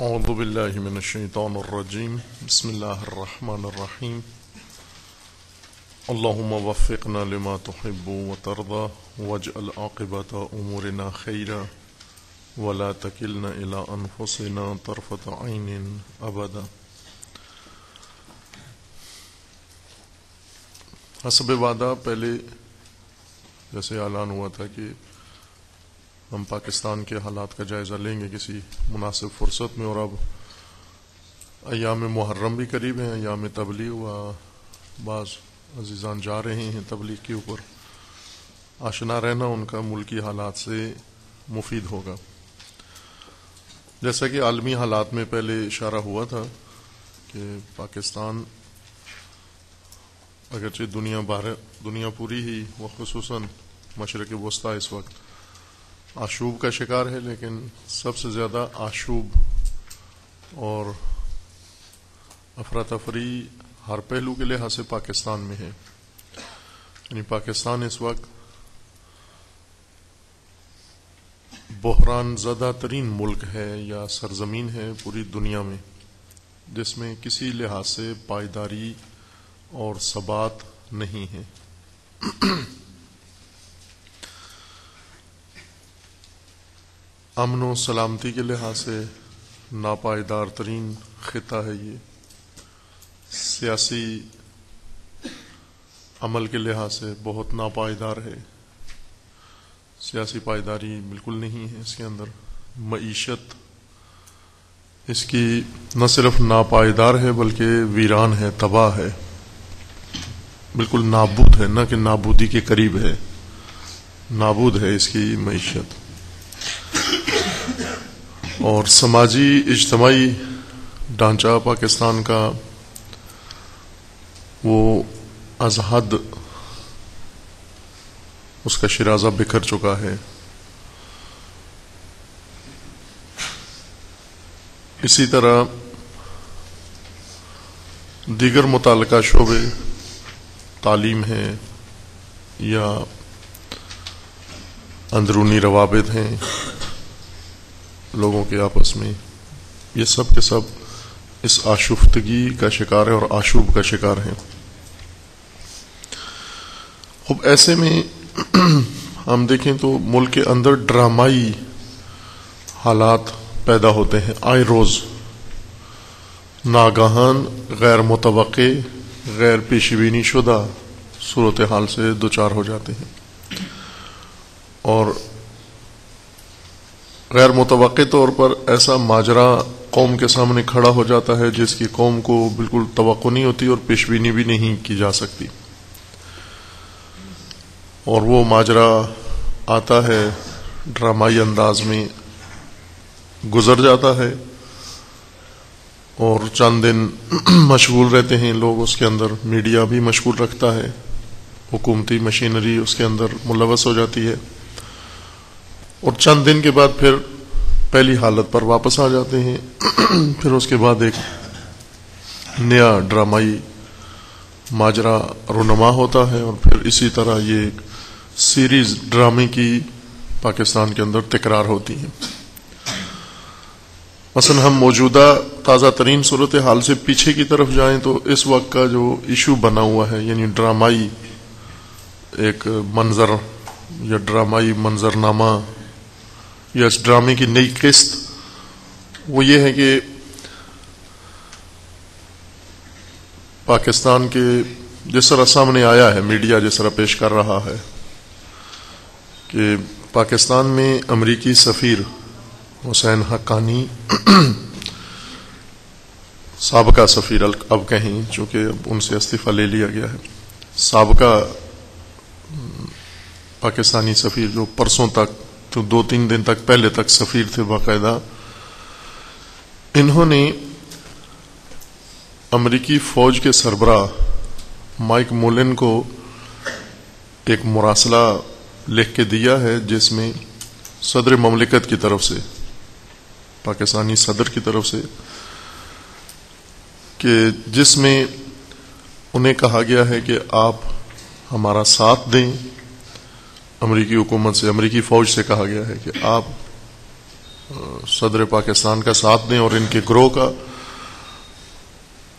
اعوذ باللہ من الشیطان الرجیم بسم اللہ الرحمن الرحیم اللہم وفقنا لما تحب وترضى واجعل عاقبۃ امورنا خیرا ولا تکلنا الی انفسنا طرفۃ عین ابدا۔ حسب وعدہ پہلے جیسے اعلان ہوا تھا کہ ہم پاکستان کے حالات کا جائزہ لیں گے کسی مناسب فرصت میں، اور اب ایام محرم بھی قریب ہیں، ایام تبلیغ، و بعض عزیزان جا رہے ہیں تبلیغ کے اوپر، آشنا رہنا ان کا ملکی حالات سے مفید ہوگا۔ جیسا کہ عالمی حالات میں پہلے اشارہ ہوا تھا کہ پاکستان اگرچہ دنیا پوری ہی وخصوصاً مشرق وسطیٰ اس وقت آشوب کا شکار ہے، لیکن سب سے زیادہ آشوب اور افراتفری ہر پہلو کے لحاظ سے پاکستان میں ہے۔ یعنی پاکستان اس وقت بحران زدہ ترین ملک ہے یا سرزمین ہے پوری دنیا میں، جس میں کسی لحاظ سے پائیداری اور ثبات نہیں ہے۔ امن و سلامتی کے لحاظ سے ناپائیدار ترین خطہ ہے یہ، سیاسی عمل کے لحاظ سے بہت ناپائیدار ہے، سیاسی پائیداری بالکل نہیں ہے اس کے اندر، معیشت اس کی نہ صرف ناپائیدار ہے بلکہ ویران ہے، تباہ ہے، بالکل نابود ہے، نہ کہ نابودی کے قریب ہے، نابود ہے اس کی معیشت۔ اور سماجی اجتماعی ڈھانچہ پاکستان کا وہ از حد اس کا شرازہ بکھر چکا ہے۔ اسی طرح دیگر متعلقہ شعبے تعلیم ہے یا اندرونی روابط ہیں لوگوں کے آپس میں، یہ سب کے سب اس آشفتگی کا شکار ہے اور آشوب کا شکار ہے۔ اب ایسے میں ہم دیکھیں تو ملک کے اندر ڈرامائی حالات پیدا ہوتے ہیں، آئے روز ناگہان غیر متوقع غیر پیش بینی شدہ صورتحال سے دوچار ہو جاتے ہیں، اور غیر متوقع طور پر ایسا ماجرا قوم کے سامنے کھڑا ہو جاتا ہے جس کی قوم کو بالکل توقع نہیں ہوتی اور پیش بینی بھی نہیں کی جا سکتی، اور وہ ماجرا آتا ہے ڈرامائی انداز میں، گزر جاتا ہے، اور چند دن مشغول رہتے ہیں لوگ اس کے اندر، میڈیا بھی مشغول رکھتا ہے، حکومتی مشینری اس کے اندر ملوث ہو جاتی ہے، اور چند دن کے بعد پھر پہلی حالت پر واپس آ جاتے ہیں۔ پھر اس کے بعد ایک نیا ڈرامائی ماجرا رونما ہوتا ہے، اور پھر اسی طرح یہ ایک سیریز ڈرامے کی پاکستان کے اندر تکرار ہوتی ہے۔ مثلا ہم موجودہ تازہ ترین صورتحال سے پیچھے کی طرف جائیں تو اس وقت کا جو ایشو بنا ہوا ہے، یعنی ڈرامائی ایک منظر یا ڈرامائی منظرنامہ یا اس ڈرامے کی نئی قسط، وہ یہ ہے کہ پاکستان کے جس طرح سامنے آیا ہے، میڈیا جس طرح پیش کر رہا ہے کہ پاکستان میں امریکی سفیر حسین حقانی، سابقہ سفیر اب کہیں چونکہ اب ان سے استعفیٰ لے لیا گیا ہے، سابقہ پاکستانی سفیر جو پرسوں تک تو 2-3 دن تک پہلے تک سفیر تھے باقاعدہ، انہوں نے امریکی فوج کے سربراہ مائک مولن کو ایک مراسلہ لکھ کے دیا ہے، جس میں صدر مملکت کی طرف سے، پاکستانی صدر کی طرف سے، کہ جس میں انہیں کہا گیا ہے کہ آپ ہمارا ساتھ دیں، امریکی حکومت سے، امریکی فوج سے کہا گیا ہے کہ آپ صدر پاکستان کا ساتھ دیں اور ان کے گروہ کا،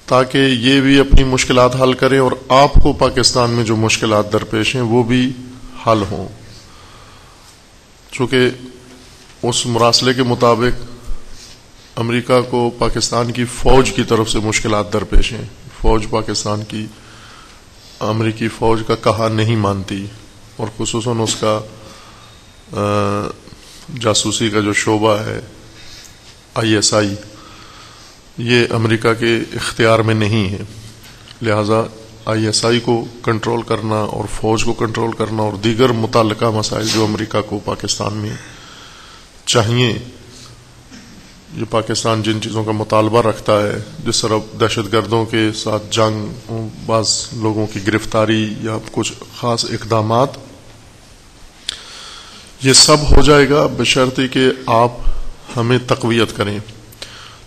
تاکہ یہ بھی اپنی مشکلات حل کریں اور آپ کو پاکستان میں جو مشکلات درپیش ہیں وہ بھی حل ہوں. چونکہ اس مراسلے کے مطابق امریکہ کو پاکستان کی فوج کی طرف سے مشکلات درپیش ہیں. فوج پاکستان کی امریکی فوج کا کہا نہیں مانتی، اور خصوصاً اس کا جاسوسی کا جو شعبہ ہے ISI، یہ امریکہ کے اختیار میں نہیں ہے. لہذا ISI کو کنٹرول کرنا اور فوج کو کنٹرول کرنا اور دیگر متعلقہ مسائل جو امریکہ کو پاکستان میں چاہیے، یہ پاکستان جن چیزوں کا مطالبہ رکھتا ہے، جس طرح دہشت گردوں کے ساتھ جنگ، بعض لوگوں کی گرفتاری یا کچھ خاص اقدامات، یہ سب ہو جائے گا بشرطے کہ آپ ہمیں تقویت کریں.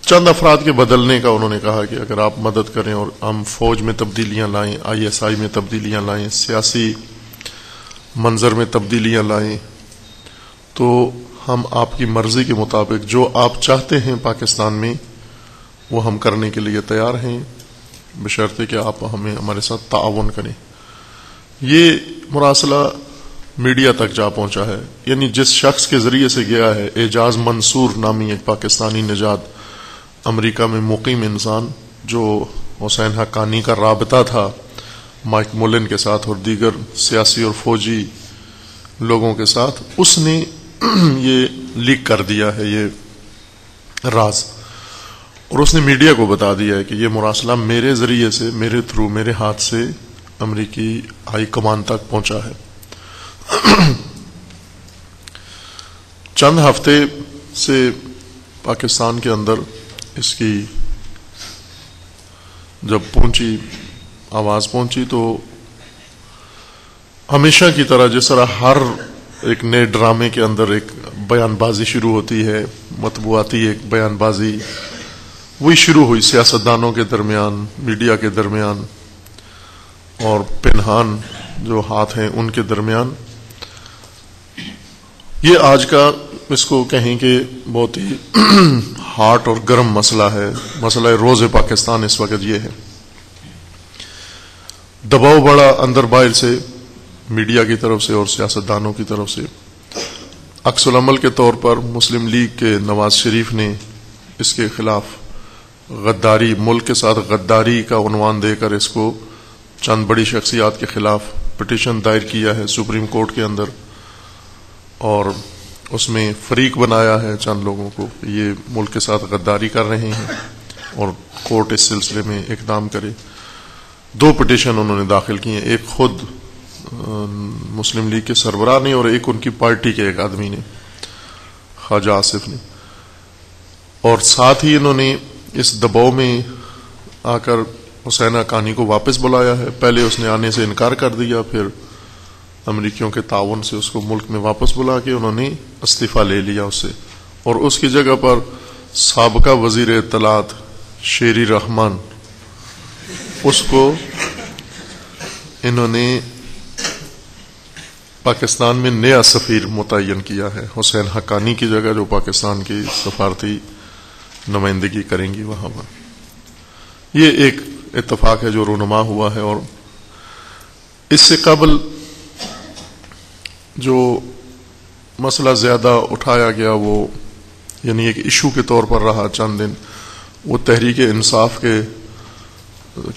چند افراد کے بدلنے کا انہوں نے کہا کہ اگر آپ مدد کریں اور ہم فوج میں تبدیلیاں لائیں، ISI میں تبدیلیاں لائیں، سیاسی منظر میں تبدیلیاں لائیں، تو ہم آپ کی مرضی کے مطابق جو آپ چاہتے ہیں پاکستان میں وہ ہم کرنے کے لیے تیار ہیں، بشرطے کہ آپ ہمارے ساتھ تعاون کریں. یہ مراسلہ میڈیا تک جا پہنچا ہے. یعنی جس شخص کے ذریعے سے گیا ہے، اعجاز منصور نامی ایک پاکستانی نژاد امریکہ میں مقیم انسان، جو حسین حقانی کا رابطہ تھا مائک مولن کے ساتھ اور دیگر سیاسی اور فوجی لوگوں کے ساتھ، اس نے یہ لیک کر دیا ہے یہ راز، اور اس نے میڈیا کو بتا دیا ہے کہ یہ مراسلہ میرے ذریعے سے، میرے تھرو، میرے ہاتھ سے امریکی ہائی کمان تک پہنچا ہے. چند ہفتے سے پاکستان کے اندر اس کی جب آواز پہنچی تو ہمیشہ کی طرح، جس طرح ہر ایک نئے ڈرامے کے اندر ایک بیان بازی شروع ہوتی ہے، مطبوعاتی ایک بیان بازی، وہی شروع ہوئی سیاستدانوں کے درمیان، میڈیا کے درمیان اور پنہان جو ہاتھ ہیں ان کے درمیان. یہ آج کا اس کو کہیں کہ بہت ہی ہاٹ اور گرم مسئلہ ہے. مسئلہ روز پاکستان اس وقت یہ ہے. دباؤ بڑا اندر باہر سے، میڈیا کی طرف سے اور سیاستدانوں کی طرف سے. عکس العمل کے طور پر مسلم لیگ کے نواز شریف نے اس کے خلاف غداری، ملک کے ساتھ غداری کا عنوان دے کر اس کو چند بڑی شخصیات کے خلاف پٹیشن دائر کیا ہے سپریم کورٹ کے اندر، اور اس میں فریق بنایا ہے چند لوگوں کو، یہ ملک کے ساتھ غداری کر رہے ہیں اور کورٹ اس سلسلے میں اقدام کرے. 2 پٹیشن انہوں نے داخل کی ہیں، ایک خود مسلم لیگ کے سربراہ نے اور ایک ان کی پارٹی کے ایک آدمی نے، خواجہ آصف نے. اور ساتھ ہی انہوں نے اس دباؤ میں آ کر حسین حقانی کو واپس بلایا ہے. پہلے اس نے آنے سے انکار کر دیا، پھر امریکیوں کے تعاون سے اس کو ملک میں واپس بلا کے انہوں نے استعفیٰ لے لیا اس سے، اور اس کی جگہ پر سابقہ وزیر اطلاعات شیری رحمان، اس کو انہوں نے پاکستان میں نیا سفیر متعین کیا ہے، حسین حقانی کی جگہ، جو پاکستان کی سفارتی نمائندگی کریں گی وہاں پر. یہ ایک اتفاق ہے جو رونما ہوا ہے. اور اس سے قبل جو مسئلہ زیادہ اٹھایا گیا، وہ یعنی ایک ایشو کے طور پر رہا چند دن، وہ تحریک انصاف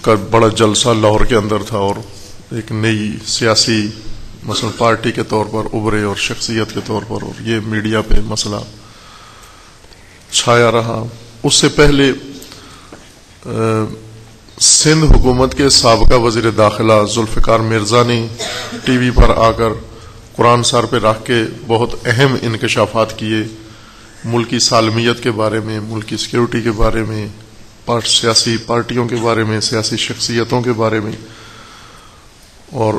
کا بڑا جلسہ لاہور کے اندر تھا، اور ایک نئی سیاسی مثلا پارٹی کے طور پر ابھرے اور شخصیت کے طور پر، اور یہ میڈیا پہ مسئلہ چھایا رہا. اس سے پہلے سندھ حکومت کے سابقہ وزیر داخلہ ذوالفقار مرزا نے ٹی وی پر آ کر قرآن سر پہ رکھ کے بہت اہم انکشافات کیے ملکی سالمیت کے بارے میں، ملکی سیکیورٹی کے بارے میں، سیاسی پارٹیوں کے بارے میں، سیاسی شخصیتوں کے بارے میں. اور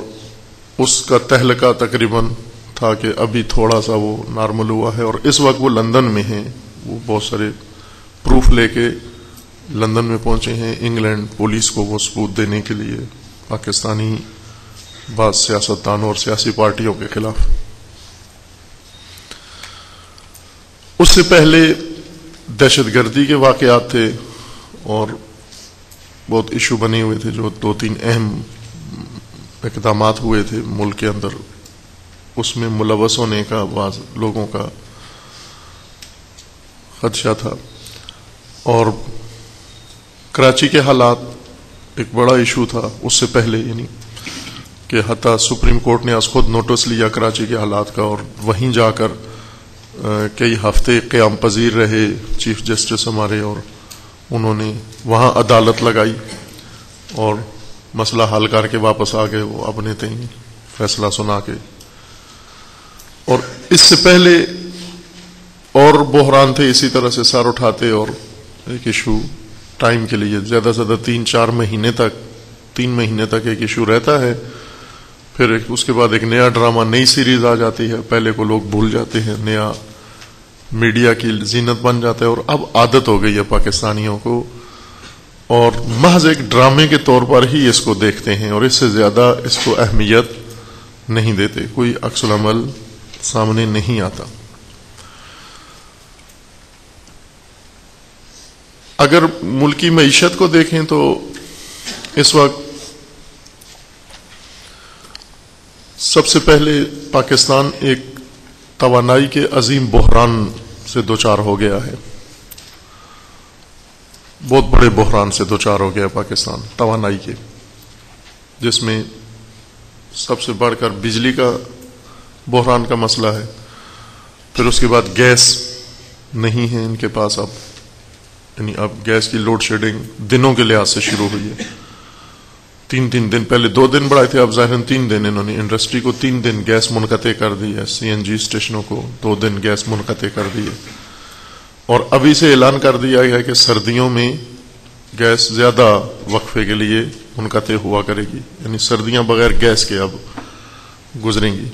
اس کا تہلکہ تقریباً تھا کہ ابھی تھوڑا سا وہ نارمل ہوا ہے، اور اس وقت وہ لندن میں ہیں. وہ بہت سارے پروف لے کے لندن میں پہنچے ہیں، انگلینڈ پولیس کو وہ ثبوت دینے کے لیے پاکستانی بعض سیاستدانوں اور سیاسی پارٹیوں کے خلاف. اس سے پہلے دہشت گردی کے واقعات تھے اور بہت ایشو بنے ہوئے تھے، جو 2-3 اہم اقدامات ہوئے تھے ملک کے اندر، اس میں ملوث ہونے کا بعض لوگوں کا خدشہ تھا. اور کراچی کے حالات ایک بڑا ایشو تھا اس سے پہلے، یعنی کہ حتیٰ سپریم کورٹ نے از خود نوٹس لیا کراچی کے حالات کا، اور وہیں جا کر کئی ہفتے قیام پذیر رہے چیف جسٹس ہمارے، اور انہوں نے وہاں عدالت لگائی اور مسئلہ حل کر کے واپس آ گئے وہ اپنے تئیں فیصلہ سنا کے. اور اس سے پہلے اور بحران تھے اسی طرح سے سر اٹھاتے، اور ایک ایشو ٹائم کے لیے زیادہ سے زیادہ 3-4 مہینے تک 3 مہینے تک ایک ایشو رہتا ہے، پھر اس کے بعد ایک نیا ڈرامہ، نئی سیریز آ جاتی ہے، پہلے کو لوگ بھول جاتے ہیں، نیا میڈیا کی زینت بن جاتا ہے. اور اب عادت ہو گئی ہے پاکستانیوں کو، اور محض ایک ڈرامے کے طور پر ہی اس کو دیکھتے ہیں، اور اس سے زیادہ اس کو اہمیت نہیں دیتے، کوئی عکس العمل سامنے نہیں آتا. اگر ملکی معیشت کو دیکھیں تو اس وقت سب سے پہلے پاکستان ایک توانائی کے عظیم بحران سے دوچار ہو گیا ہے، بہت بڑے بحران سے دوچار ہو گیا پاکستان توانائی کے، جس میں سب سے بڑھ کر بجلی کا بحران کا مسئلہ ہے. پھر اس کے بعد گیس نہیں ہے ان کے پاس اب، یعنی اب گیس کی لوڈ شیڈنگ دنوں کے لحاظ سے شروع ہوئی ہے. 3 دن پہلے 2 دن بڑھائے تھے، اب ظاہراً 3 دن انہوں نے انڈسٹری کو 3 دن گیس منقطع کر دی ہے، CNG اسٹیشنوں کو 2 دن گیس منقطع کر دی ہے. اور ابھی سے اعلان کر دیا گیا ہے کہ سردیوں میں گیس زیادہ وقفے کے لیے منقطع ہوا کرے گی، یعنی سردیاں بغیر گیس کے اب گزریں گی.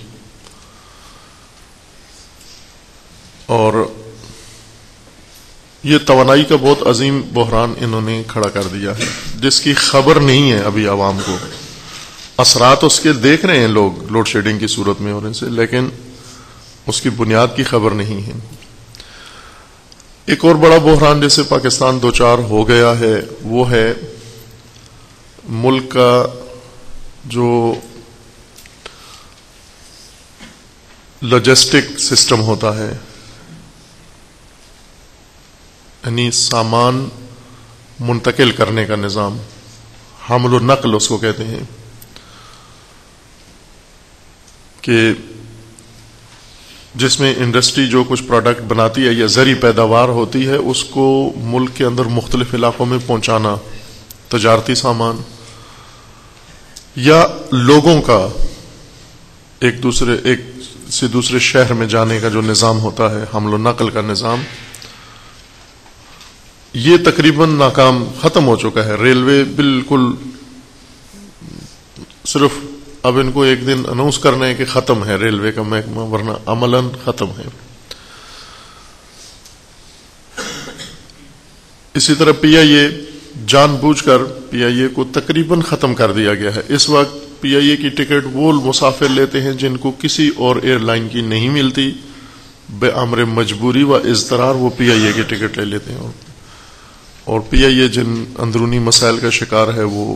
اور یہ توانائی کا بہت عظیم بحران انہوں نے کھڑا کر دیا ہے، جس کی خبر نہیں ہے ابھی عوام کو. اثرات اس کے دیکھ رہے ہیں لوگ لوڈ شیڈنگ کی صورت میں ہونے سے، لیکن اس کی بنیاد کی خبر نہیں ہے. ایک اور بڑا بحران جیسے پاکستان دوچار ہو گیا ہے وہ ہے ملک کا جو لاجسٹک سسٹم ہوتا ہے، یعنی سامان منتقل کرنے کا نظام، حمل و نقل اس کو کہتے ہیں، کہ جس میں انڈسٹری جو کچھ پروڈکٹ بناتی ہے یا زرعی پیداوار ہوتی ہے اس کو ملک کے اندر مختلف علاقوں میں پہنچانا، تجارتی سامان یا لوگوں کا ایک سے دوسرے شہر میں جانے کا جو نظام ہوتا ہے، حمل و نقل کا نظام، یہ تقریباً ناکام ختم ہو چکا ہے. ریلوے بالکل صرف اب ان کو ایک دن اناؤنس کرنا ہے کہ ختم ہے ریلوے کا محکمہ، ورنہ عملاً ختم ہے. اسی طرح PIA جان بوجھ کر PIA کو تقریباً ختم کر دیا گیا ہے. اس وقت PIA کی ٹکٹ وہ مسافر لیتے ہیں جن کو کسی اور ایئر لائن کی نہیں ملتی، بے امر مجبوری و اضطرار وہ PIA کی ٹکٹ لے لیتے ہیں. اور PIA جن اندرونی مسائل کا شکار ہے وہ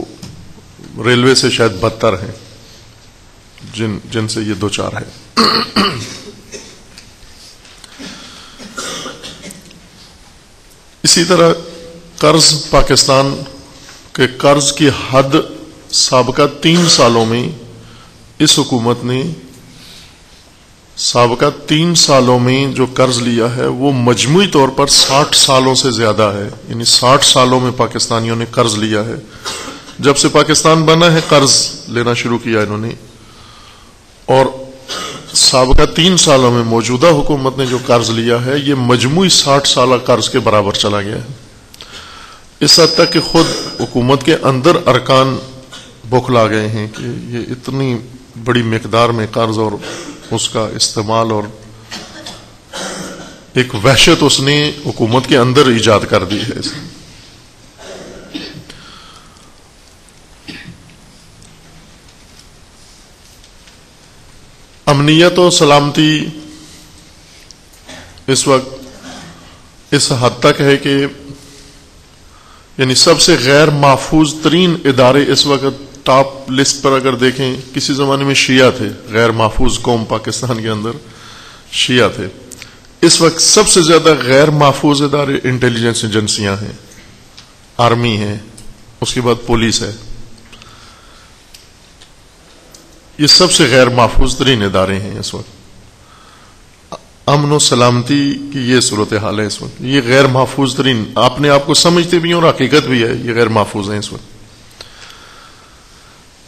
ریلوے سے شاید بدتر ہیں جن سے یہ دوچار ہے. اسی طرح قرض، پاکستان کے قرض کی حد سابقہ 3 سالوں میں اس حکومت نے سابقہ 3 سالوں میں جو قرض لیا ہے وہ مجموعی طور پر 60 سالوں سے زیادہ ہے. یعنی 60 سالوں میں پاکستانیوں نے قرض لیا ہے. جب سے پاکستان بنا ہے قرض لینا شروع کیا انہوں نے، اور سابقہ 3 سالوں میں موجودہ حکومت نے جو قرض لیا ہے یہ مجموعی 60 سالہ قرض کے برابر چلا گیا ہے. اس حد تک کہ خود حکومت کے اندر ارکان بوکھلا گئے ہیں کہ یہ اتنی بڑی مقدار میں قرض اور اس کا استعمال، اور ایک وحشت اس نے حکومت کے اندر ایجاد کر دی ہے. امنیت و سلامتی اس وقت اس حد تک ہے کہ یعنی سب سے غیر محفوظ ترین ادارے اس وقت ٹاپ لسٹ پر اگر دیکھیں، کسی زمانے میں شیعہ تھے، غیر محفوظ قوم پاکستان کے اندر شیعہ تھے. اس وقت سب سے زیادہ غیر محفوظ ادارے انٹیلیجنس ایجنسیاں ہیں، آرمی ہے، اس کے بعد پولیس ہے. یہ سب سے غیر محفوظ ترین ادارے ہیں اس وقت. امن و سلامتی کی یہ صورتحال ہے اس وقت. یہ غیر محفوظ ترین، اپنے آپ کو سمجھتے بھی ہیں اور حقیقت بھی ہے، یہ غیر محفوظ ہیں اس وقت.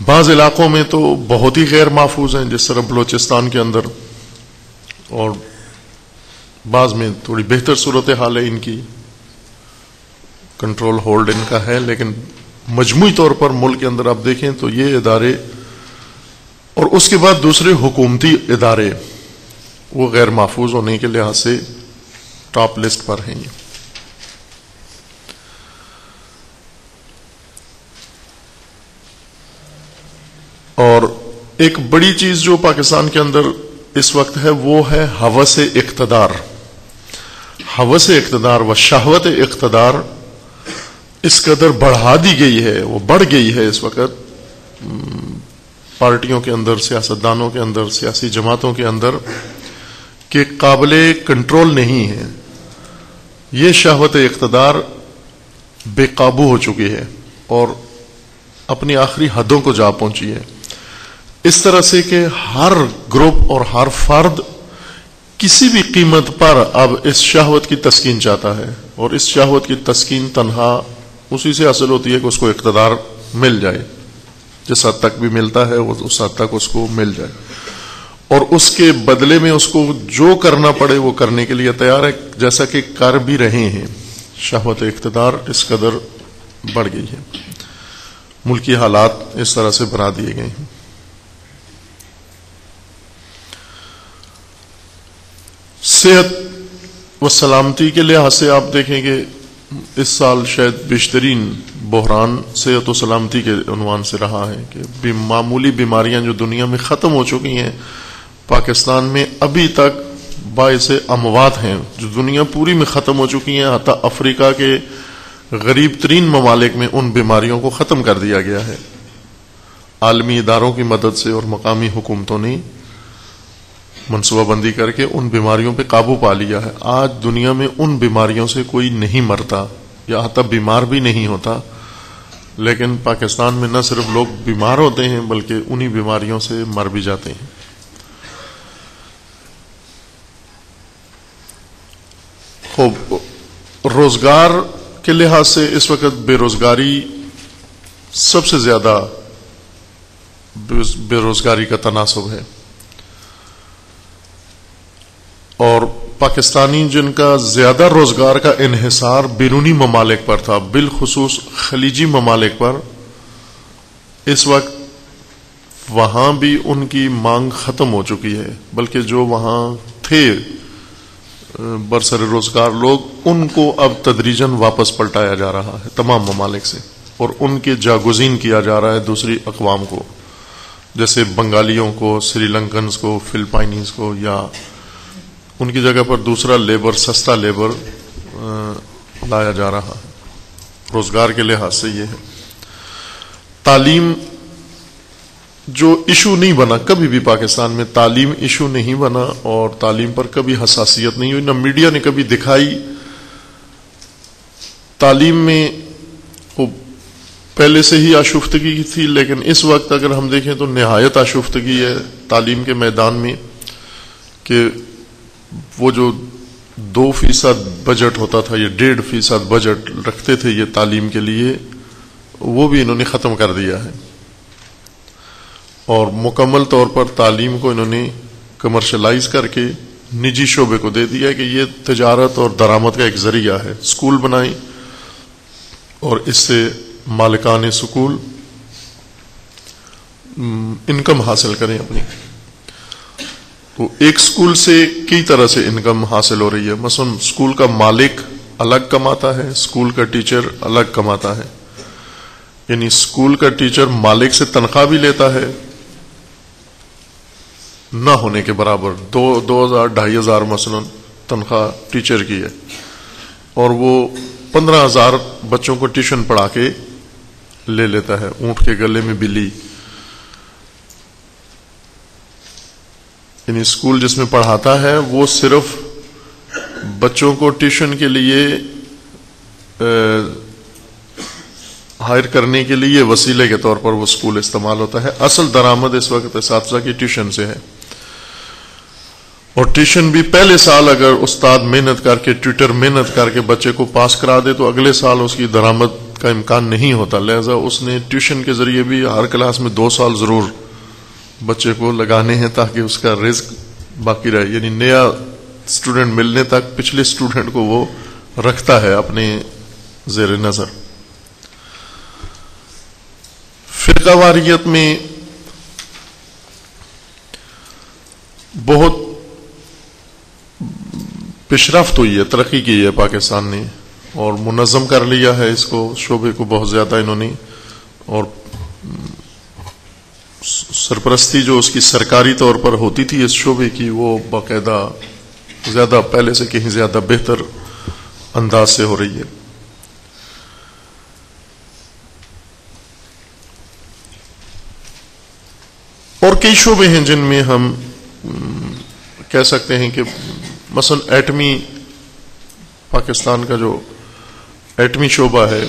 بعض علاقوں میں تو بہت ہی غیر محفوظ ہیں، جس طرح بلوچستان کے اندر، اور بعض میں تھوڑی بہتر صورتحال ہے، ان کی کنٹرول ہولڈ ان کا ہے. لیکن مجموعی طور پر ملک کے اندر آپ دیکھیں تو یہ ادارے اور اس کے بعد دوسرے حکومتی ادارے وہ غیر محفوظ ہونے کے لحاظ سے ٹاپ لسٹ پر ہیں. اور ایک بڑی چیز جو پاکستان کے اندر اس وقت ہے وہ ہے ہوس اقتدار. ہوس اقتدار و شہوت اقتدار اس قدر بڑھا دی گئی ہے، وہ بڑھ گئی ہے اس وقت پارٹیوں کے اندر، سیاستدانوں کے اندر، سیاسی جماعتوں کے اندر، کہ قابل کنٹرول نہیں ہے. یہ شہوت اقتدار بے قابو ہو چکی ہے اور اپنی آخری حدوں کو جا پہنچی ہے، اس طرح سے کہ ہر گروپ اور ہر فرد کسی بھی قیمت پر اب اس شہوت کی تسکین چاہتا ہے. اور اس شہوت کی تسکین تنہا اسی سے حاصل ہوتی ہے کہ اس کو اقتدار مل جائے، جس حد تک بھی ملتا ہے وہ اس حد تک اس کو مل جائے، اور اس کے بدلے میں اس کو جو کرنا پڑے وہ کرنے کے لیے تیار ہے، جیسا کہ کر بھی رہے ہیں. شہوت اقتدار اس قدر بڑھ گئی ہے، ملکی حالات اس طرح سے بنا دیے گئے ہیں. صحت و سلامتی کے لحاظ سے آپ دیکھیں کہ اس سال شاید بیشترین بحران صحت و سلامتی کے عنوان سے رہا ہے، کہ معمولی بیماریاں جو دنیا میں ختم ہو چکی ہیں پاکستان میں ابھی تک باعث اموات ہیں، جو دنیا پوری میں ختم ہو چکی ہیں. حتی افریقہ کے غریب ترین ممالک میں ان بیماریوں کو ختم کر دیا گیا ہے، عالمی اداروں کی مدد سے اور مقامی حکومتوں نے منصوبہ بندی کر کے ان بیماریوں پہ قابو پا لیا ہے. آج دنیا میں ان بیماریوں سے کوئی نہیں مرتا یا حتی بیمار بھی نہیں ہوتا، لیکن پاکستان میں نہ صرف لوگ بیمار ہوتے ہیں بلکہ انہی بیماریوں سے مر بھی جاتے ہیں. خوب روزگار کے لحاظ سے اس وقت بے روزگاری سب سے زیادہ بے روزگاری کا تناسب ہے، اور پاکستانی جن کا زیادہ روزگار کا انحصار بیرونی ممالک پر تھا، بالخصوص خلیجی ممالک پر، اس وقت وہاں بھی ان کی مانگ ختم ہو چکی ہے، بلکہ جو وہاں تھے برسر روزگار لوگ، ان کو اب تدریجاً واپس پلٹایا جا رہا ہے تمام ممالک سے، اور ان کے جاگزین کیا جا رہا ہے دوسری اقوام کو، جیسے بنگالیوں کو، سری لنکنز کو، فلپائنیز کو، یا ان کی جگہ پر دوسرا لیبر، سستا لیبر لایا جا رہا ہے. روزگار کے لحاظ سے یہ ہے. تعلیم جو ایشو نہیں بنا کبھی بھی پاکستان میں، تعلیم ایشو نہیں بنا اور تعلیم پر کبھی حساسیت نہیں ہوئی، نہ میڈیا نے کبھی دکھائی. تعلیم میں پہلے سے ہی آشفتگی تھی، لیکن اس وقت اگر ہم دیکھیں تو نہایت آشفتگی ہے تعلیم کے میدان میں، کہ وہ جو 2% بجٹ ہوتا تھا، یہ 1.5% بجٹ رکھتے تھے یہ تعلیم کے لیے، وہ بھی انہوں نے ختم کر دیا ہے، اور مکمل طور پر تعلیم کو انہوں نے کمرشلائز کر کے نجی شعبے کو دے دیا ہے کہ یہ تجارت اور درآمد کا ایک ذریعہ ہے. سکول بنائیں اور اس سے مالکان سکول انکم حاصل کریں اپنی. تو ایک سکول سے کئی طرح سے انکم حاصل ہو رہی ہے. مثلا سکول کا مالک الگ کماتا ہے، سکول کا ٹیچر الگ کماتا ہے. یعنی سکول کا ٹیچر مالک سے تنخواہ بھی لیتا ہے نہ ہونے کے برابر، 2,000 2,500 مثلا تنخواہ ٹیچر کی ہے، اور وہ 15,000 بچوں کو ٹیوشن پڑھا کے لے لیتا ہے، اونٹ کے گلے میں بلی. یعنی اسکول جس میں پڑھاتا ہے وہ صرف بچوں کو ٹیوشن کے لیے ہائر کرنے کے لیے وسیلے کے طور پر وہ اسکول استعمال ہوتا ہے. اصل درآمد اس وقت اساتذہ کی ٹیوشن سے ہے. اور ٹیوشن بھی پہلے سال اگر استاد محنت کر کے، ٹیوٹر محنت کر کے بچے کو پاس کرا دے تو اگلے سال اس کی درآمد کا امکان نہیں ہوتا. لہذا اس نے ٹیوشن کے ذریعے بھی ہر کلاس میں 2 سال ضرور بچے کو لگانے ہیں تاکہ اس کا رزق باقی رہے. یعنی نیا اسٹوڈنٹ ملنے تک پچھلے اسٹوڈنٹ کو وہ رکھتا ہے اپنے زیر نظر. فرقہ واریت میں بہت پیش رفت ہوئی ہے، ترقی کی ہے پاکستان نے، اور منظم کر لیا ہے اس کو، شعبے کو بہت زیادہ انہوں نے، اور سرپرستی جو اس کی سرکاری طور پر ہوتی تھی اس شعبے کی وہ باقاعدہ زیادہ پہلے سے کہیں زیادہ بہتر انداز سے ہو رہی ہے. اور کئی شعبے ہیں جن میں ہم کہہ سکتے ہیں کہ مثلا ایٹمی، پاکستان کا جو ایٹمی شعبہ ہے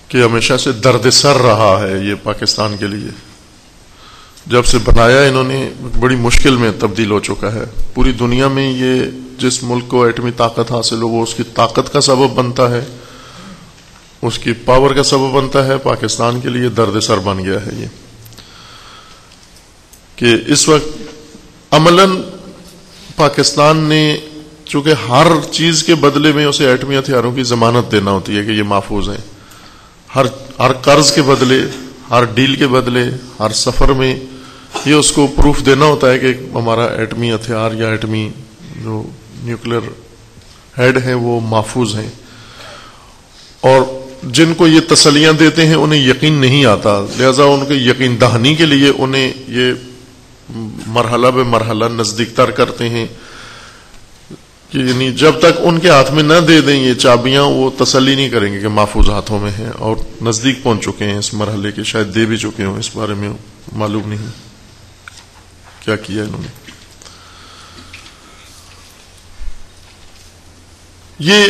کہ ہمیشہ سے درد سر رہا ہے یہ پاکستان کے لیے. جب سے بنایا انہوں نے بڑی مشکل میں تبدیل ہو چکا ہے. پوری دنیا میں یہ جس ملک کو ایٹمی طاقت حاصل ہو وہ اس کی طاقت کا سبب بنتا ہے، اس کی پاور کا سبب بنتا ہے. پاکستان کے لیے درد سر بن گیا ہے یہ کہ اس وقت عملاً پاکستان نے، چونکہ ہر چیز کے بدلے میں اسے ایٹمی ہتھیاروں کی ضمانت دینا ہوتی ہے کہ یہ محفوظ ہیں، ہر قرض کے بدلے، ہر ڈیل کے بدلے، ہر سفر میں یہ اس کو پروف دینا ہوتا ہے کہ ہمارا ایٹمی ہتھیار یا ایٹمی جو نیوکلیر ہیڈ ہیں وہ محفوظ ہیں. اور جن کو یہ تسلیاں دیتے ہیں انہیں یقین نہیں آتا، لہذا ان کے یقین دہانی کے لیے انہیں یہ مرحلہ بے مرحلہ نزدیک تر کرتے ہیں کہ یعنی جب تک ان کے ہاتھ میں نہ دے دیں یہ چابیاں وہ تسلی نہیں کریں گے کہ محفوظ ہاتھوں میں ہیں. اور نزدیک پہنچ چکے ہیں اس مرحلے کے، شاید دے بھی چکے ہوں، اس بارے میں معلوم نہیں کیا کیا انہوں نے. یہ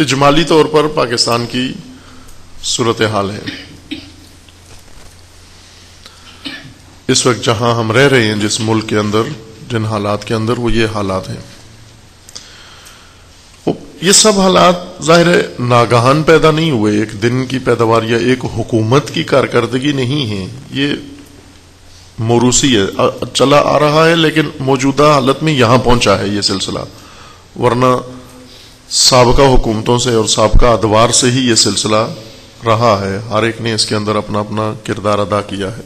اجمالی طور پر پاکستان کی صورتحال ہے اس وقت جہاں ہم رہ رہے ہیں، جس ملک کے اندر، جن حالات کے اندر، وہ یہ حالات ہیں. یہ سب حالات ظاہر ہے ناگہان پیدا نہیں ہوئے، ایک دن کی پیداوار یا ایک حکومت کی کارکردگی نہیں ہے. یہ موروثی ہے، چلا آ رہا ہے، لیکن موجودہ حالت میں یہاں پہنچا ہے یہ سلسلہ. ورنہ سابقہ حکومتوں سے اور سابقہ ادوار سے ہی یہ سلسلہ رہا ہے. ہر ایک نے اس کے اندر اپنا اپنا کردار ادا کیا ہے.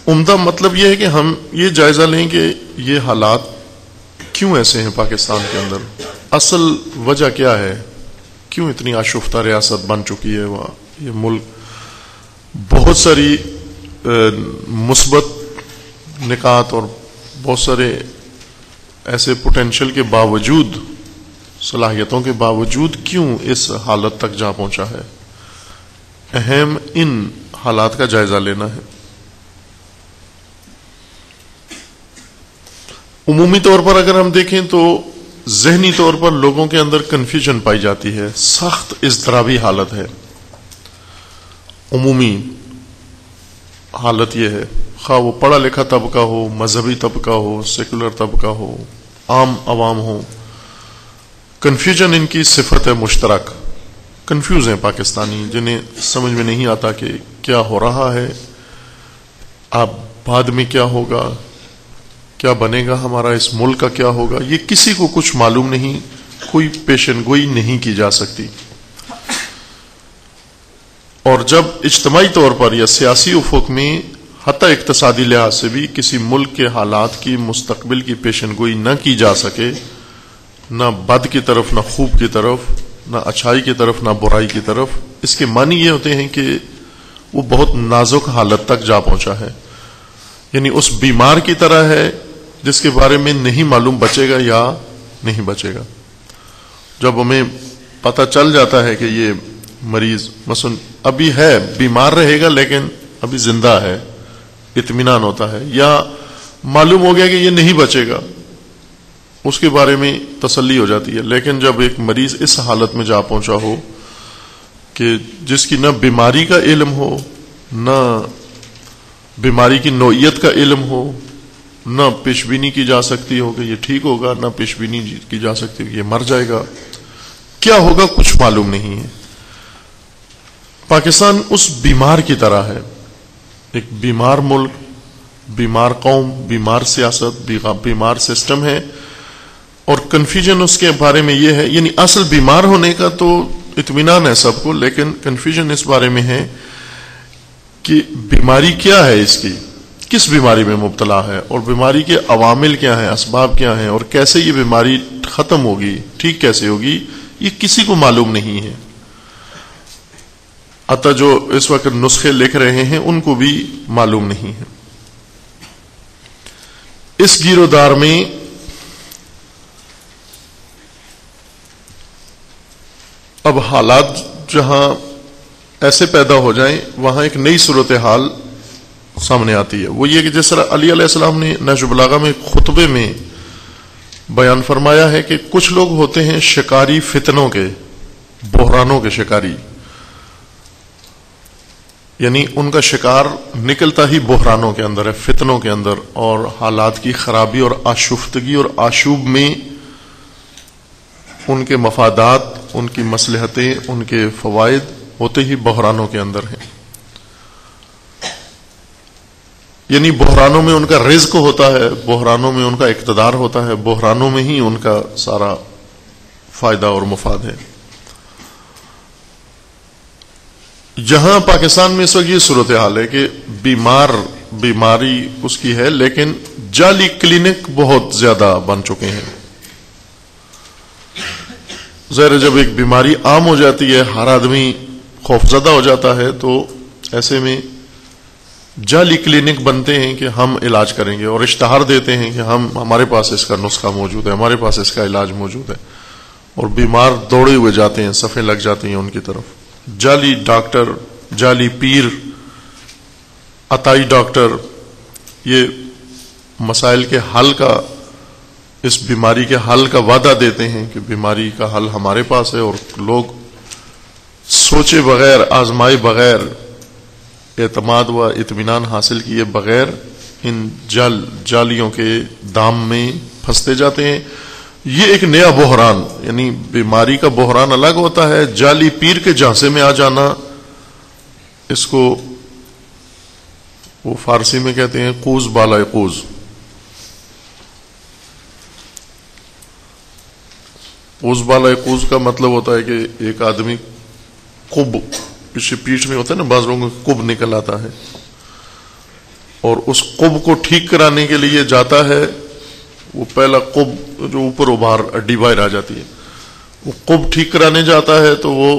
عمدہ مطلب یہ ہے کہ ہم یہ جائزہ لیں کہ یہ حالات کیوں ایسے ہیں پاکستان کے اندر، اصل وجہ کیا ہے، کیوں اتنی آشفتہ ریاست بن چکی ہے وہاں. یہ ملک بہت ساری مثبت نکات اور بہت سارے ایسے پوٹینشل کے باوجود، صلاحیتوں کے باوجود کیوں اس حالت تک جا پہنچا ہے. اہم ان حالات کا جائزہ لینا ہے. عمومی طور پر اگر ہم دیکھیں تو ذہنی طور پر لوگوں کے اندر کنفیوژن پائی جاتی ہے، سخت اضطرابی حالت ہے. عمومی حالت یہ ہے، خواہ وہ پڑھا لکھا طبقہ ہو، مذہبی طبقہ ہو، سیکولر طبقہ ہو، عام عوام ہو، کنفیوژن ان کی صفت ہے مشترک. کنفیوز ہیں پاکستانی، جنہیں سمجھ میں نہیں آتا کہ کیا ہو رہا ہے، اب بعد میں کیا ہوگا، کیا بنے گا ہمارا، اس ملک کا کیا ہوگا. یہ کسی کو کچھ معلوم نہیں، کوئی پیشن گوئی نہیں کی جا سکتی. اور جب اجتماعی طور پر یا سیاسی افق میں حتی اقتصادی لحاظ سے بھی کسی ملک کے حالات کی مستقبل کی پیشن گوئی نہ کی جا سکے، نہ بد کی طرف، نہ خوب کی طرف، نہ اچھائی کی طرف، نہ برائی کی طرف، اس کے معنی یہ ہوتے ہیں کہ وہ بہت نازک حالت تک جا پہنچا ہے. یعنی اس بیمار کی طرح ہے جس کے بارے میں نہیں معلوم بچے گا یا نہیں بچے گا. جب ہمیں پتہ چل جاتا ہے کہ یہ مریض مثلا ابھی ہے، بیمار رہے گا لیکن ابھی زندہ ہے، اطمینان ہوتا ہے، یا معلوم ہو گیا کہ یہ نہیں بچے گا، اس کے بارے میں تسلی ہو جاتی ہے. لیکن جب ایک مریض اس حالت میں جا پہنچا ہو کہ جس کی نہ بیماری کا علم ہو، نہ بیماری کی نوعیت کا علم ہو، نہ پیش بینی کی جا سکتی ہو کہ یہ ٹھیک ہوگا، نہ پیش بینی کی جا سکتی ہو کہ یہ مر جائے گا، کیا ہوگا کچھ معلوم نہیں ہے. پاکستان اس بیمار کی طرح ہے، ایک بیمار ملک، بیمار قوم، بیمار سیاست، بیمار سسٹم ہے. اور کنفیوژن اس کے بارے میں یہ ہے، یعنی اصل بیمار ہونے کا تو اطمینان ہے سب کو، لیکن کنفیوژن اس بارے میں ہے کہ بیماری کیا ہے، اس کی کس بیماری میں مبتلا ہے، اور بیماری کے عوامل کیا ہیں، اسباب کیا ہیں، اور کیسے یہ بیماری ختم ہوگی، ٹھیک کیسے ہوگی، یہ کسی کو معلوم نہیں ہے. حتیٰ جو اس وقت نسخے لکھ رہے ہیں ان کو بھی معلوم نہیں ہے. اس گیرودار میں اب حالات جہاں ایسے پیدا ہو جائیں وہاں ایک نئی صورتحال سامنے آتی ہے. وہ یہ کہ جس طرح علی علیہ السلام نے نہج البلاغہ میں خطبے میں بیان فرمایا ہے کہ کچھ لوگ ہوتے ہیں شکاری فتنوں کے، بحرانوں کے شکاری، یعنی ان کا شکار نکلتا ہی بحرانوں کے اندر ہے، فتنوں کے اندر، اور حالات کی خرابی اور آشفتگی اور آشوب میں ان کے مفادات، ان کی مصلحتیں، ان کے فوائد ہوتے ہی بحرانوں کے اندر ہیں. یعنی بحرانوں میں ان کا رزق ہوتا ہے، بحرانوں میں ان کا اقتدار ہوتا ہے، بحرانوں میں ہی ان کا سارا فائدہ اور مفاد ہے. یہاں پاکستان میں اس وقت یہ صورتحال ہے کہ بیماری اس کی ہے، لیکن جعلی کلینک بہت زیادہ بن چکے ہیں. ظاہر جب ایک بیماری عام ہو جاتی ہے، ہر آدمی خوفزدہ ہو جاتا ہے، تو ایسے میں جعلی کلینک بنتے ہیں کہ ہم علاج کریں گے، اور اشتہار دیتے ہیں کہ ہمارے پاس اس کا نسخہ موجود ہے، ہمارے پاس اس کا علاج موجود ہے، اور بیمار دوڑے ہوئے جاتے ہیں، صفیں لگ جاتی ہیں ان کی طرف. جعلی ڈاکٹر، جعلی پیر، عطائی ڈاکٹر، یہ مسائل کے حل کا، اس بیماری کے حل کا وعدہ دیتے ہیں کہ بیماری کا حل ہمارے پاس ہے، اور لوگ سوچے بغیر، آزمائے بغیر، اعتماد و اطمینان حاصل کیے بغیر ان جالیوں کے دام میں پھنستے جاتے ہیں. یہ ایک نیا بحران، یعنی بیماری کا بحران الگ ہوتا ہے، جعلی پیر کے جھانسے میں آ جانا، اس کو وہ فارسی میں کہتے ہیں قوز بالائے قوز. قوز بالائے قوز کا مطلب ہوتا ہے کہ ایک آدمی قب پیچھے پیٹھ میں ہوتا ہے نا، بعض لوگوں کو قب نکل آتا ہے، اور اس قب کو ٹھیک کرانے کے لیے جاتا ہے. وہ پہلا قب جو اوپر ابھار اڈی باہر آ جاتی ہے، وہ قب ٹھیک کرانے جاتا ہے، تو وہ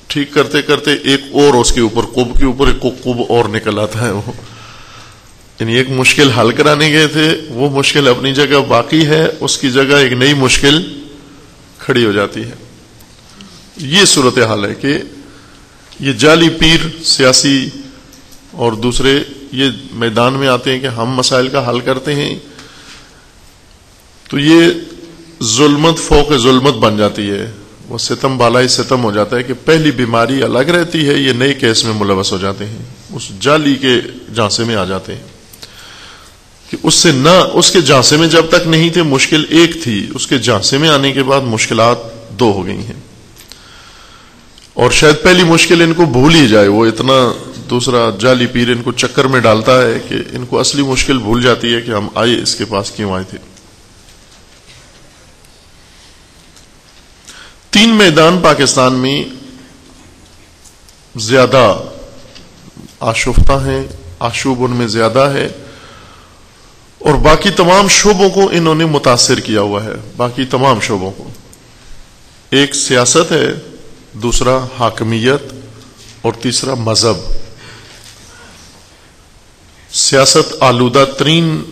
ٹھیک کرتے کرتے ایک اور اس کے اوپر، قب کے اوپر ایک قب اور نکل آتا ہے. وہ یعنی ایک مشکل حل کرانے گئے تھے، وہ مشکل اپنی جگہ باقی ہے، اس کی جگہ ایک نئی مشکل کھڑی ہو جاتی ہے. یہ صورتحال ہے کہ یہ جعلی پیر، سیاسی اور دوسرے یہ میدان میں آتے ہیں کہ ہم مسائل کا حل کرتے ہیں، تو یہ ظلمت فوق ظلمت بن جاتی ہے. وہ ستم بالائی ستم ہو جاتا ہے کہ پہلی بیماری الگ رہتی ہے، یہ نئے کیس میں ملوث ہو جاتے ہیں، اس جعلی کے جھانسے میں آ جاتے ہیں کہ اس سے نہ، اس کے جھانسے میں جب تک نہیں تھے مشکل ایک تھی، اس کے جھانسے میں آنے کے بعد مشکلات دو ہو گئی ہیں. اور شاید پہلی مشکل ان کو بھول ہی جائے، وہ اتنا دوسرا جعلی پیر ان کو چکر میں ڈالتا ہے کہ ان کو اصلی مشکل بھول جاتی ہے کہ ہم آئے اس کے پاس کیوں آئے تھے. 3 میدان پاکستان میں زیادہ آشفتہ ہیں، آشوب ان میں زیادہ ہے، اور باقی تمام شعبوں کو انہوں نے متاثر کیا ہوا ہے. باقی تمام شعبوں کو، ایک سیاست ہے، دوسرا حاکمیت، اور تیسرا مذہب. سیاست آلودہ ترین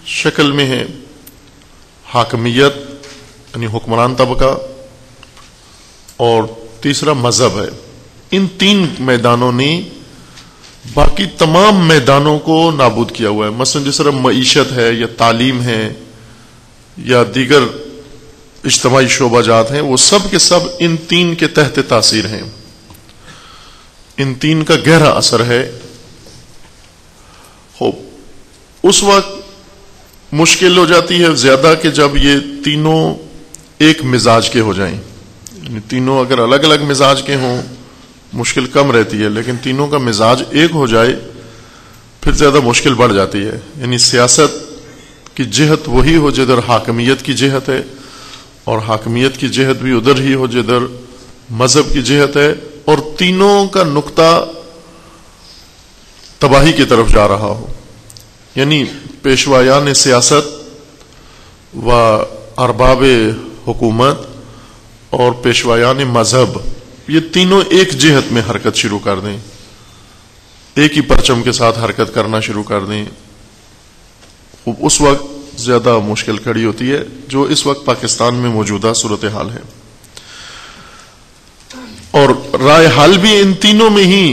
شکل میں ہے، حاکمیت یعنی حکمران طبقہ، اور تیسرا مذہب ہے۔ ان تین میدانوں نے باقی تمام میدانوں کو نابود کیا ہوا ہے۔ مثلا جس طرح معیشت ہے یا تعلیم ہے یا دیگر اجتماعی شعبہ جات ہیں، وہ سب کے سب ان تین کے تحت تاثیر ہیں، ان تین کا گہرا اثر ہے۔ اس وقت مشکل ہو جاتی ہے زیادہ کہ جب یہ تینوں ایک مزاج کے ہو جائیں، یعنی تینوں اگر الگ الگ مزاج کے ہوں مشکل کم رہتی ہے، لیکن تینوں کا مزاج ایک ہو جائے پھر زیادہ مشکل بڑھ جاتی ہے۔ یعنی سیاست کی جہت وہی ہو جدھر حاکمیت کی جہت ہے، اور حاکمیت کی جہت بھی ادھر ہی ہو جدھر مذہب کی جہت ہے، اور تینوں کا نقطہ تباہی کی طرف جا رہا ہو۔ یعنی پیشوایان سیاست و ارباب حکومت اور پیشوایان مذہب، یہ تینوں ایک جہت میں حرکت شروع کر دیں، ایک ہی پرچم کے ساتھ حرکت کرنا شروع کر دیں، اس وقت زیادہ مشکل کھڑی ہوتی ہے، جو اس وقت پاکستان میں موجودہ صورتحال ہے۔ اور رائے حل بھی ان تینوں میں ہی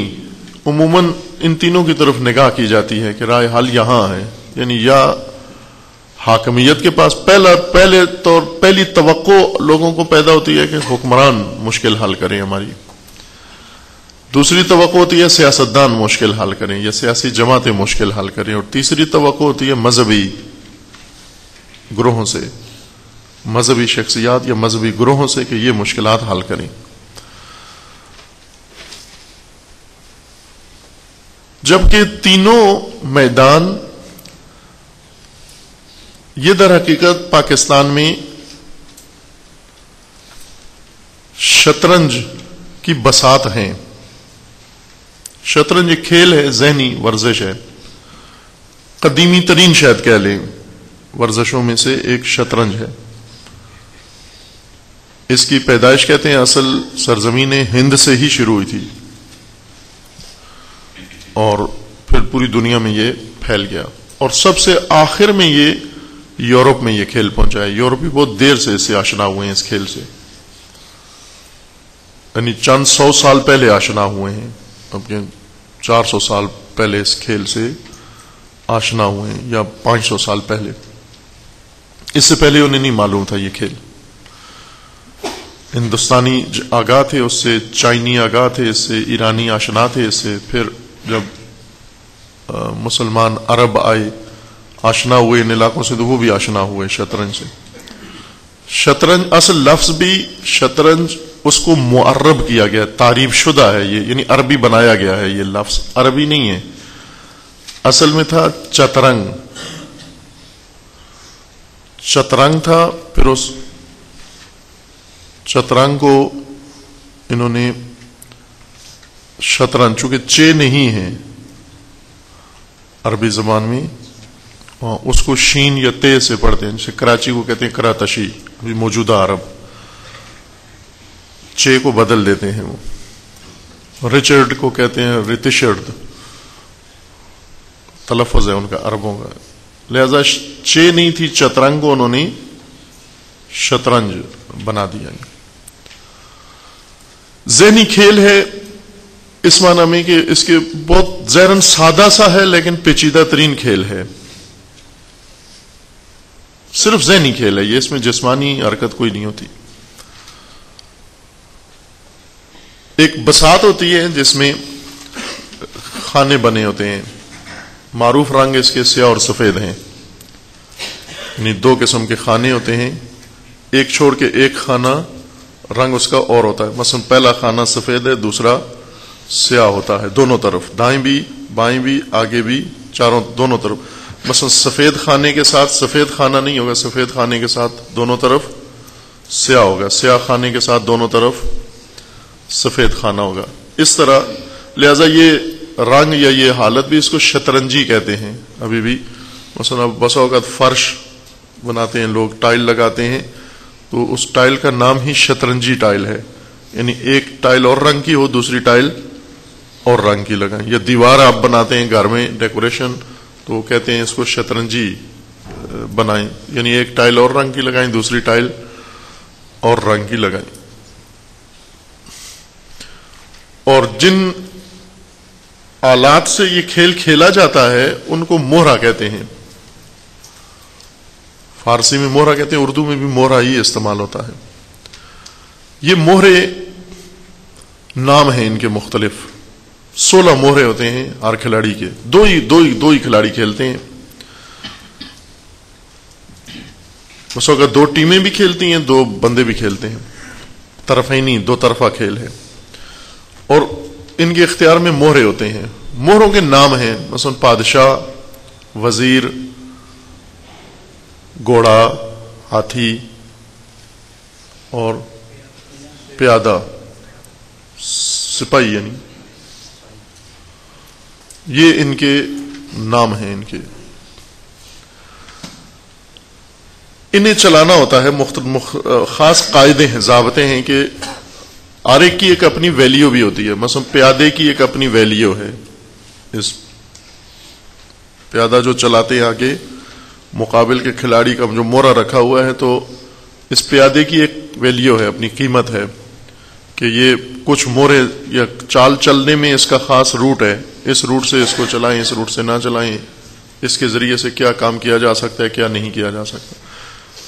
عموماً ان تینوں کی طرف نگاہ کی جاتی ہے کہ رائے حل یہاں ہے، یعنی یا حاکمیت کے پاس پہلی توقع لوگوں کو پیدا ہوتی ہے کہ حکمران مشکل حل کریں ہماری، دوسری توقع ہوتی ہے سیاستدان مشکل حل کریں یا سیاسی جماعتیں مشکل حل کریں، اور تیسری توقع ہوتی ہے مذہبی گروہوں سے، مذہبی شخصیات یا مذہبی گروہوں سے کہ یہ مشکلات حل کریں۔ جبکہ تینوں میدان یہ در حقیقت پاکستان میں شطرنج کی بساط ہیں۔ شطرنج ایک کھیل ہے، ذہنی ورزش ہے، قدیمی ترین شاید کہہ لیں ورزشوں میں سے ایک شطرنج ہے۔ اس کی پیدائش کہتے ہیں اصل سرزمین ہند سے ہی شروع ہوئی تھی، اور پھر پوری دنیا میں یہ پھیل گیا، اور سب سے آخر میں یہ یورپ میں یہ کھیل پہنچا ہے۔ یورپی بہت دیر سے اس سے آشنا ہوئے ہیں، اس کھیل سے، یعنی چند 100 سال پہلے آشنا ہوئے ہیں، اب 400 سال پہلے اس کھیل سے آشنا ہوئے ہیں، یا 500 سال پہلے۔ اس سے پہلے انہیں نہیں معلوم تھا یہ کھیل۔ ہندوستانی آگاہ تھے اس سے، چائنی آگاہ تھے اس سے، ایرانی آشنا تھے اس سے، پھر جب مسلمان عرب آئے آشنا ہوئے ان علاقوں سے تو وہ بھی آشنا ہوئے شطرنج سے۔ شطرنج اصل لفظ بھی شطرنج اس کو معرب کیا گیا، تعریف شدہ ہے یہ، یعنی عربی بنایا گیا ہے، یہ لفظ عربی نہیں ہے، اصل میں تھا چترنگ، شطرنج تھا، پھر اس شطرنج کو انہوں نے شطرنج، چونکہ چے نہیں ہے عربی زبان میں، اس کو شین یا تے سے پڑھتے ہیں، جیسے کراچی کو کہتے ہیں کراتشی، موجودہ عرب، چے کو بدل دیتے ہیں وہ۔ رچرڈ کو کہتے ہیں رتشرد، تلفظ ہے ان کا عربوں کا، لہذا چے نہیں تھی، چترنگ کو انہوں نے شطرنج بنا دیا۔ ذہنی کھیل ہے اس معنی میں کہ اس کے بہت ظاہراً سادہ سا ہے لیکن پیچیدہ ترین کھیل ہے، صرف ذہنی کھیل ہے یہ، اس میں جسمانی حرکت کوئی نہیں ہوتی۔ ایک بساط ہوتی ہے جس میں خانے بنے ہوتے ہیں، معروف رنگ اس کے سیاہ اور سفید ہیں، یعنی 2 قسم کے خانے ہوتے ہیں، ایک چھوڑ کے ایک خانہ رنگ اس کا اور ہوتا ہے، مثلا پہلا خانہ سفید ہے، دوسرا سیاہ ہوتا ہے، دونوں طرف، دائیں بھی بائیں بھی آگے بھی دونوں طرف۔ مثلا سفید خانے کے ساتھ سفید خانہ نہیں ہوگا، سفید خانے کے ساتھ دونوں طرف سیاہ ہوگا، سیاہ خانے کے ساتھ دونوں طرف سفید خانہ ہوگا، اس طرح۔ لہذا یہ رنگ یا یہ حالت بھی اس کو شطرنجی کہتے ہیں ابھی بھی۔ مثلا بسا اوقات فرش بناتے ہیں لوگ، ٹائل لگاتے ہیں، تو اس ٹائل کا نام ہی شطرنجی ٹائل ہے، یعنی ایک ٹائل اور رنگ کی ہو، دوسری ٹائل اور رنگ کی لگائیں۔ یا دیوار آپ بناتے ہیں گھر میں ڈیکوریشن، تو وہ کہتے ہیں اس کو شطرنجی بنائیں، یعنی ایک ٹائل اور رنگ کی لگائیں، دوسری ٹائل اور رنگ کی لگائیں. اور جن آلات سے یہ کھیل کھیلا جاتا ہے ان کو موہرا کہتے ہیں. فارسی میں موہرا کہتے ہیں، اردو میں بھی موہرا ہی استعمال ہوتا ہے. یہ موہرے نام ہیں ان کے مختلف، 16 موہرے ہوتے ہیں ہر کھلاڑی کے. دو ہی کھلاڑی کھیلتے ہیں. اس وقت 2 ٹیمیں بھی کھیلتی ہیں، 2 بندے بھی کھیلتے ہیں. طرفینی، 2 طرفہ کھیل ہے. اور ان کے اختیار میں موہرے ہوتے ہیں. موہروں کے نام ہیں مثلا بادشاہ، وزیر، گھوڑا، ہاتھی اور پیادہ، سپاہی، یعنی یہ ان کے نام ہیں. ان کے انہیں چلانا ہوتا ہے. خاص قاعدے ہیں، ضابطے ہیں کہ ہر ایک کی ایک اپنی ویلیو بھی ہوتی ہے. مثلا پیادے کی ایک اپنی ویلیو ہے. اس پیادہ جو چلاتے ہیں آگے مقابل کے کھلاڑی کا جو موہرا رکھا ہوا ہے، تو اس پیادے کی ایک ویلیو ہے، اپنی قیمت ہے کہ یہ کچھ موہرے یا چال چلنے میں اس کا خاص روٹ ہے، اس روٹ سے اس کو چلائیں، اس روٹ سے نہ چلائیں، اس کے ذریعے سے کیا کام کیا جا سکتا ہے، کیا نہیں کیا جا سکتا.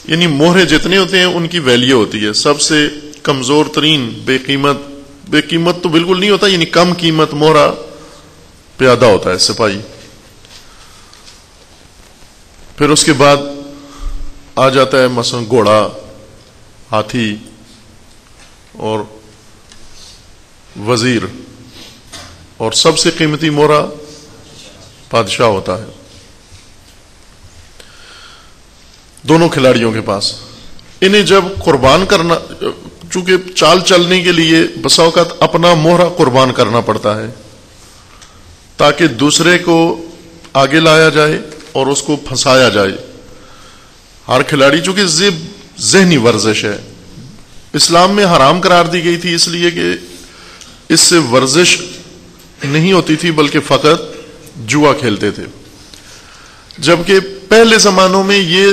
یعنی موہرے جتنے ہوتے ہیں ان کی ویلیو ہوتی ہے. سب سے کمزور ترین، بے قیمت تو بالکل نہیں ہوتا، یعنی کم قیمت موہرا پیادہ ہوتا ہے، سپاہی. پھر اس کے بعد آ جاتا ہے مثلا گھوڑا، ہاتھی اور وزیر، اور سب سے قیمتی موہرا بادشاہ ہوتا ہے دونوں کھلاڑیوں کے پاس. انہیں جب قربان کرنا، چونکہ چال چلنے کے لیے بسا اوقات اپنا موہرا قربان کرنا پڑتا ہے تاکہ دوسرے کو آگے لایا جائے اور اس کو پھنسایا جائے. ہر کھلاڑی، چونکہ ذہنی ورزش ہے، اسلام میں حرام قرار دی گئی تھی اس لیے کہ اس سے ورزش نہیں ہوتی تھی بلکہ فقط جوا کھیلتے تھے. جبکہ پہلے زمانوں میں یہ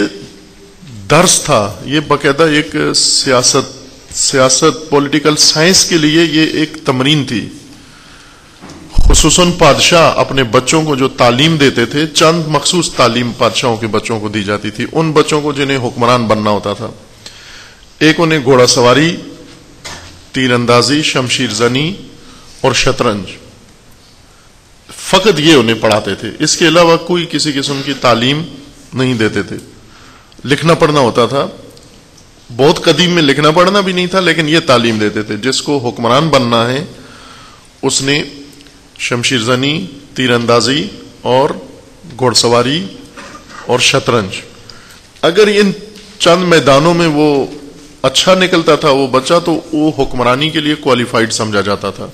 درس تھا، یہ باقاعدہ ایک سیاست پولیٹیکل سائنس کے لیے یہ ایک تمرین تھی. خصوصاً بادشاہ اپنے بچوں کو جو تعلیم دیتے تھے، چند مخصوص تعلیم بادشاہوں کے بچوں کو دی جاتی تھی، ان بچوں کو جنہیں حکمران بننا ہوتا تھا. ایک انہیں گھوڑا سواری، تیر اندازی، شمشیر زنی اور شطرنج، فقط یہ انہیں پڑھاتے تھے. اس کے علاوہ کوئی کسی قسم کی تعلیم نہیں دیتے تھے. لکھنا پڑھنا ہوتا تھا، بہت قدیم میں لکھنا پڑھنا بھی نہیں تھا، لیکن یہ تعلیم دیتے تھے جس کو حکمران بننا ہے اس نے شمشیر زنی، تیر اندازی اور گھوڑ سواری اور شطرنج. اگر ان چند میدانوں میں وہ اچھا نکلتا تھا وہ بچہ، تو وہ حکمرانی کے لیے کوالیفائڈ سمجھا جاتا تھا.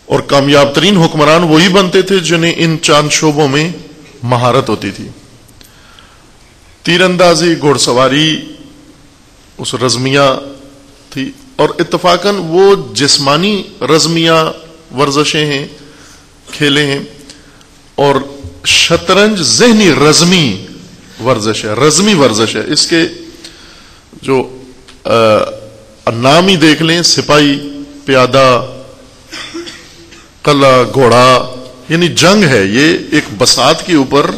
اور کامیاب ترین حکمران وہی بنتے تھے جنہیں ان چند شعبوں میں مہارت ہوتی تھی. تیر اندازی، گھوڑ سواری اس رزمیہ تھی، اور اتفاقاً وہ جسمانی رزمیہ ورزشیں ہیں، کھیلے ہیں. اور شطرنج ذہنی رزمی ورزش ہے، رزمی ورزش ہے. اس کے جو نام ہی دیکھ لیں، سپاہی، پیادہ، قلعہ، گھوڑا، یعنی جنگ ہے. یہ ایک بساط کے اوپر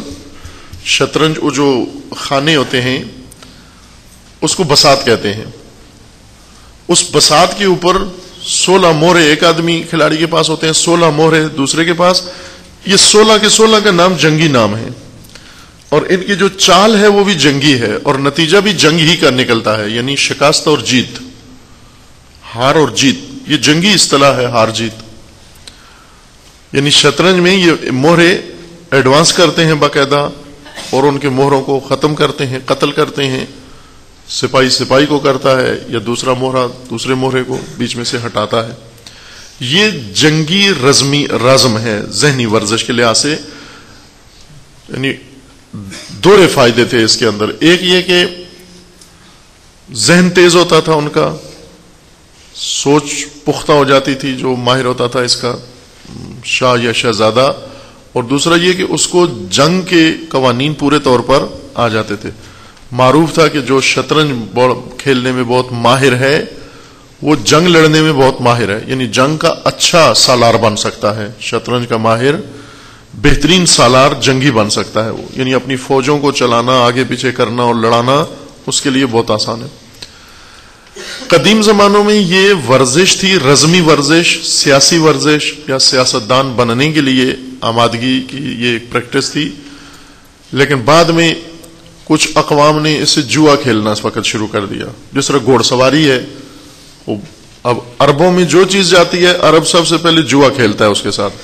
شطرنج، وہ جو خانے ہوتے ہیں اس کو بساط کہتے ہیں. اس بساط کے اوپر 16 موہرے ایک آدمی کھلاڑی کے پاس ہوتے ہیں، 16 موہرے دوسرے کے پاس. یہ 16 کے 16 کا نام جنگی نام ہے، اور ان کی جو چال ہے وہ بھی جنگی ہے، اور نتیجہ بھی جنگ ہی کا نکلتا ہے، یعنی شکست اور جیت، ہار اور جیت. یہ جنگی اصطلاح ہے، ہار جیت. یعنی شطرنج میں یہ موہرے ایڈوانس کرتے ہیں باقاعدہ، اور ان کے موہروں کو ختم کرتے ہیں، قتل کرتے ہیں. سپاہی سپاہی کو کرتا ہے، یا دوسرا موہرا دوسرے موہرے کو بیچ میں سے ہٹاتا ہے. یہ جنگی رزم ہے ذہنی ورزش کے لحاظ سے. یعنی دوہرے فائدے تھے اس کے اندر. ایک یہ کہ ذہن تیز ہوتا تھا، ان کا سوچ پختہ ہو جاتی تھی. جو ماہر ہوتا تھا اس کا، شاہ یا شہزادہ، اور دوسرا یہ کہ اس کو جنگ کے قوانین پورے طور پر آ جاتے تھے. معروف تھا کہ جو شطرنج کھیلنے میں بہت ماہر ہے وہ جنگ لڑنے میں بہت ماہر ہے، یعنی جنگ کا اچھا سالار بن سکتا ہے. شطرنج کا ماہر بہترین سالار جنگی بن سکتا ہے، وہ یعنی اپنی فوجوں کو چلانا، آگے پیچھے کرنا اور لڑانا اس کے لیے بہت آسان ہے. قدیم زمانوں میں یہ ورزش تھی، رزمی ورزش، سیاسی ورزش یا سیاستدان بننے کے لیے آمادگی کی یہ ایک پریکٹس تھی. لیکن بعد میں کچھ اقوام نے اسے جوا کھیلنا اس وقت شروع کر دیا. جس طرح گھوڑ سواری ہے، اب عربوں میں جو چیز جاتی ہے عرب سب سے پہلے جوا کھیلتا ہے اس کے ساتھ،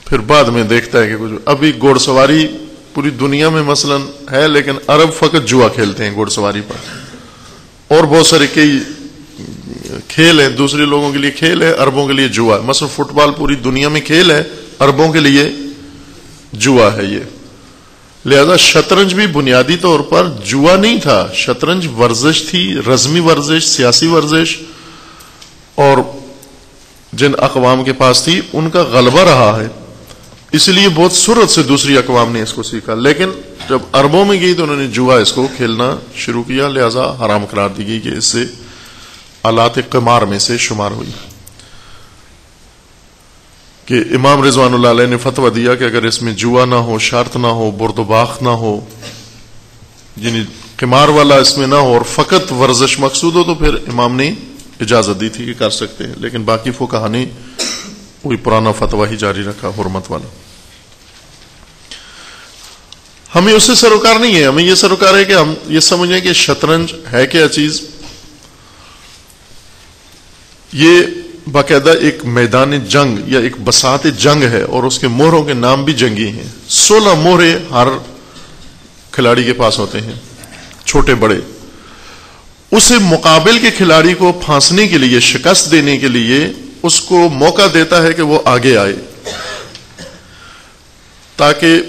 پھر بعد میں دیکھتا ہے کہ کچھ. ابھی گھوڑ سواری پوری دنیا میں مثلا ہے، لیکن عرب فقط جوا کھیلتے ہیں گھوڑ سواری پر. اور بہت سارے کئی کھیل ہیں، دوسرے لوگوں کے لیے کھیل ہے، عربوں کے لیے جوا ہے. مثلا فٹ بال پوری دنیا میں کھیل ہے، عربوں کے لیے جوا ہے یہ. لہذا شطرنج بھی بنیادی طور پر جوا نہیں تھا، شطرنج ورزش تھی، رزمی ورزش، سیاسی ورزش، اور جن اقوام کے پاس تھی ان کا غلبہ رہا ہے. اس لیے بہت سرعت سے دوسری اقوام نے اس کو سیکھا. لیکن جب عربوں میں گئی تو انہوں نے جوا اس کو کھیلنا شروع کیا، لہذا حرام قرار دی گئی کہ اس سے آلات قمار میں سے شمار ہوئی. کہ امام رضوان اللہ علیہ نے فتویٰ دیا کہ اگر اس میں جوا نہ ہو، شرط نہ ہو، برد و باخت نہ ہو، یعنی قمار والا اس میں نہ ہو، اور فقط ورزش مقصود ہو، تو پھر امام نے اجازت دی تھی کہ کر سکتے ہیں. لیکن باقی فقہا نے کوئی پرانا فتویٰ ہی جاری رکھا حرمت والا. ہمیں اس سے سروکار نہیں ہے، ہمیں یہ سروکار ہے کہ ہم یہ سمجھیں کہ شطرنج ہے کیا چیز. یہ باقاعدہ ایک میدان جنگ یا ایک بساط جنگ ہے، اور اس کے مہروں کے نام بھی جنگی ہیں. 16 مہرے ہر کھلاڑی کے پاس ہوتے ہیں، چھوٹے بڑے. اسے مقابل کے کھلاڑی کو پھانسنے کے لیے، شکست دینے کے لیے اس کو موقع دیتا ہے کہ وہ آگے آئے، تاکہ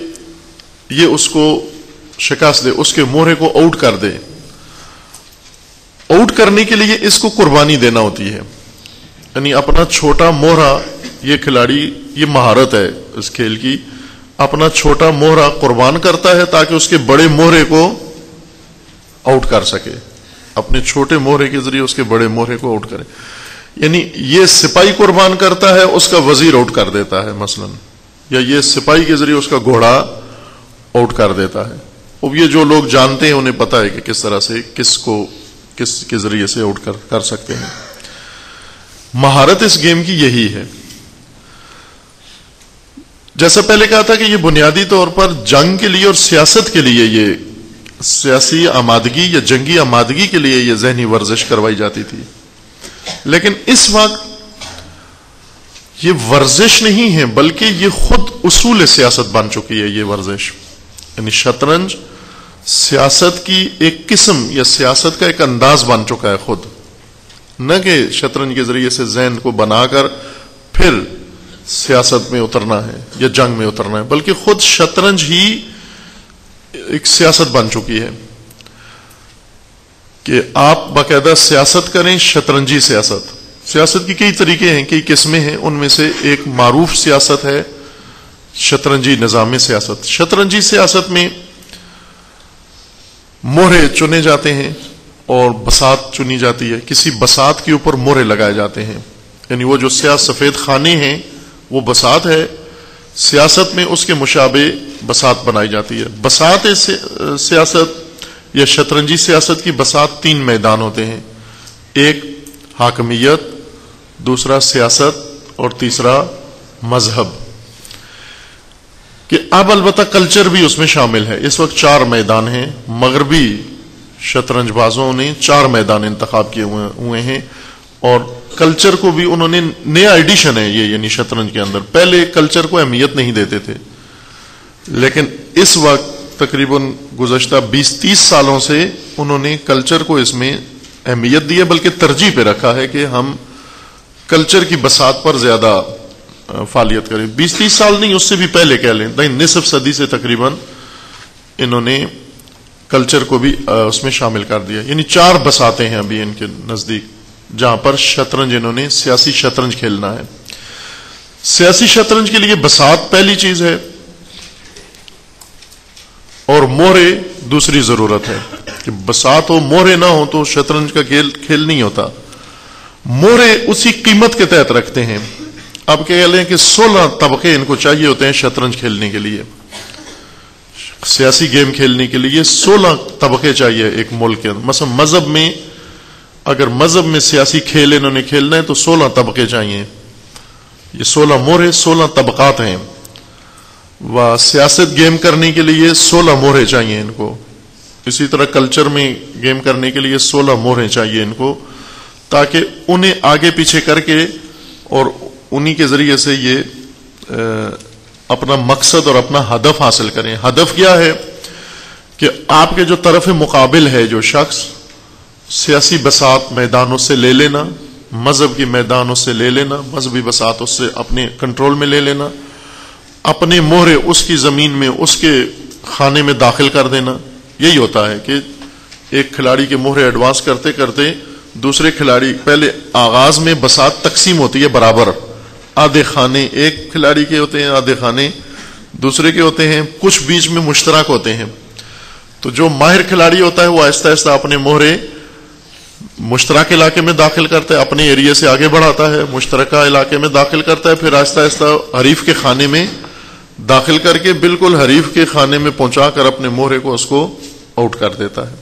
یہ اس کو شکست دے، اس کے مہرے کو آؤٹ کر دے. آؤٹ کرنے کے لیے اس کو قربانی دینا ہوتی ہے، یعنی اپنا چھوٹا مہرا، یہ کھلاڑی، یہ مہارت ہے اس کھیل کی، اپنا چھوٹا مہرا قربان کرتا ہے تاکہ اس کے بڑے مہرے کو آؤٹ کر سکے. اپنے چھوٹے مہرے کے ذریعے اس کے بڑے مہرے کو آؤٹ کرے. یعنی یہ سپاہی قربان کرتا ہے، اس کا وزیر آؤٹ کر دیتا ہے مثلا، یا یہ سپاہی کے ذریعے اس کا گھوڑا آؤٹ کر دیتا ہے. اب یہ جو لوگ جانتے ہیں انہیں پتا ہے کہ کس طرح سے کس کے ذریعے سے آؤٹ کر سکتے ہیں. مہارت اس گیم کی یہی ہے. جیسا پہلے کہا تھا کہ یہ بنیادی طور پر جنگ کے لیے اور سیاست کے لیے، یہ سیاسی آمادگی یا جنگی آمادگی کے لیے یہ ذہنی ورزش کروائی جاتی تھی. لیکن اس وقت یہ ورزش نہیں ہے، بلکہ یہ خود اصول سیاست بن چکی ہے. یہ ورزش یعنی شطرنج سیاست کی ایک قسم یا سیاست کا ایک انداز بن چکا ہے خود. نہ کہ شطرنج کے ذریعے سے ذہن کو بنا کر پھر سیاست میں اترنا ہے یا جنگ میں اترنا ہے، بلکہ خود شطرنج ہی ایک سیاست بن چکی ہے کہ آپ باقاعدہ سیاست کریں، شطرنجی سیاست. سیاست کی کئی طریقے ہیں، کئی قسمیں ہیں، ان میں سے ایک معروف سیاست ہے شطرنجی نظام سیاست. شطرنجی سیاست میں مہرے چنے جاتے ہیں اور بساط چنی جاتی ہے. کسی بساط کے اوپر مہرے لگائے جاتے ہیں، یعنی وہ جو سیاہ سفید خانے ہیں وہ بساط ہے. سیاست میں اس کے مشابہ بساط بنائی جاتی ہے. بساط سیاست یا شطرنجی سیاست کی بساط 3 میدان ہوتے ہیں. ایک حاکمیت، دوسرا سیاست اور تیسرا مذہب. کہ اب البتہ کلچر بھی اس میں شامل ہے. اس وقت 4 میدان ہیں. مغربی شطرنج بازوں نے 4 میدان انتخاب کیے ہوئے ہیں، اور کلچر کو بھی انہوں نے نیا ایڈیشن ہے یہ، یعنی شطرنج کے اندر. پہلے کلچر کو اہمیت نہیں دیتے تھے، لیکن اس وقت تقریباً گزشتہ 20-30 سالوں سے انہوں نے کلچر کو اس میں اہمیت دی ہے، بلکہ ترجیح پہ رکھا ہے کہ ہم کلچر کی بساط پر زیادہ فعالیت کریں. 20-30 سال نہیں، اس سے بھی پہلے کہہ لیں، نصف صدی سے تقریباً انہوں نے کلچر کو بھی اس میں شامل کر دیا. یعنی 4 بساطیں ہیں ابھی ان کے نزدیک جہاں پر شطرنج انہوں نے سیاسی شطرنج کھیلنا ہے. سیاسی شطرنج کے لیے بساط پہلی چیز ہے اور مہرے دوسری ضرورت ہے. کہ بساط ہو مہرے نہ ہو تو شطرنج کا کھیل نہیں ہوتا. مہرے اسی قیمت کے تحت رکھتے ہیں. اب کہہ لیں کہ 16 طبقے ان کو چاہیے ہوتے ہیں شطرنج کھیلنے کے لیے. سیاسی گیم کھیلنے کے لیے 16 طبقے چاہیے ایک ملک کے اندر. مثلا مذہب میں اگر مذہب میں سیاسی کھیل انہوں نے کھیلنا ہے تو 16 طبقے چاہیے. یہ 16 مہرے 16 طبقات ہیں. و سیاست گیم کرنے کے لیے 16 مہرے چاہیے ان کو. اسی طرح کلچر میں گیم کرنے کے لیے 16 مہرے چاہیے ان کو, تاکہ انہیں آگے پیچھے کر کے اور انہی کے ذریعے سے یہ اپنا مقصد اور اپنا ہدف حاصل کریں. ہدف کیا ہے کہ آپ کے جو طرف مقابل ہے جو شخص, سیاسی بساط میدانوں سے لے لینا, مذہب کی میدانوں سے لے لینا, مذہبی بساط اس سے اپنے کنٹرول میں لے لینا, اپنے مہرے اس کی زمین میں اس کے خانے میں داخل کر دینا. یہی ہوتا ہے کہ ایک کھلاڑی کے مہرے ایڈوانس کرتے کرتے دوسرے کھلاڑی, پہلے آغاز میں بساط تقسیم ہوتی ہے برابر, آدھے خانے ایک کھلاڑی کے ہوتے ہیں, آدھے خانے دوسرے کے ہوتے ہیں, کچھ بیچ میں مشترک ہوتے ہیں. تو جو ماہر کھلاڑی ہوتا ہے وہ آہستہ آہستہ اپنے مہرے مشترک علاقے میں داخل کرتا ہے, اپنے ایریا سے آگے بڑھاتا ہے, مشترکہ علاقے میں داخل کرتا ہے, پھر آہستہ آہستہ حریف کے خانے میں داخل کر کے بالکل حریف کے خانے میں پہنچا کر اپنے مہرے کو اس کو آؤٹ کر دیتا ہے.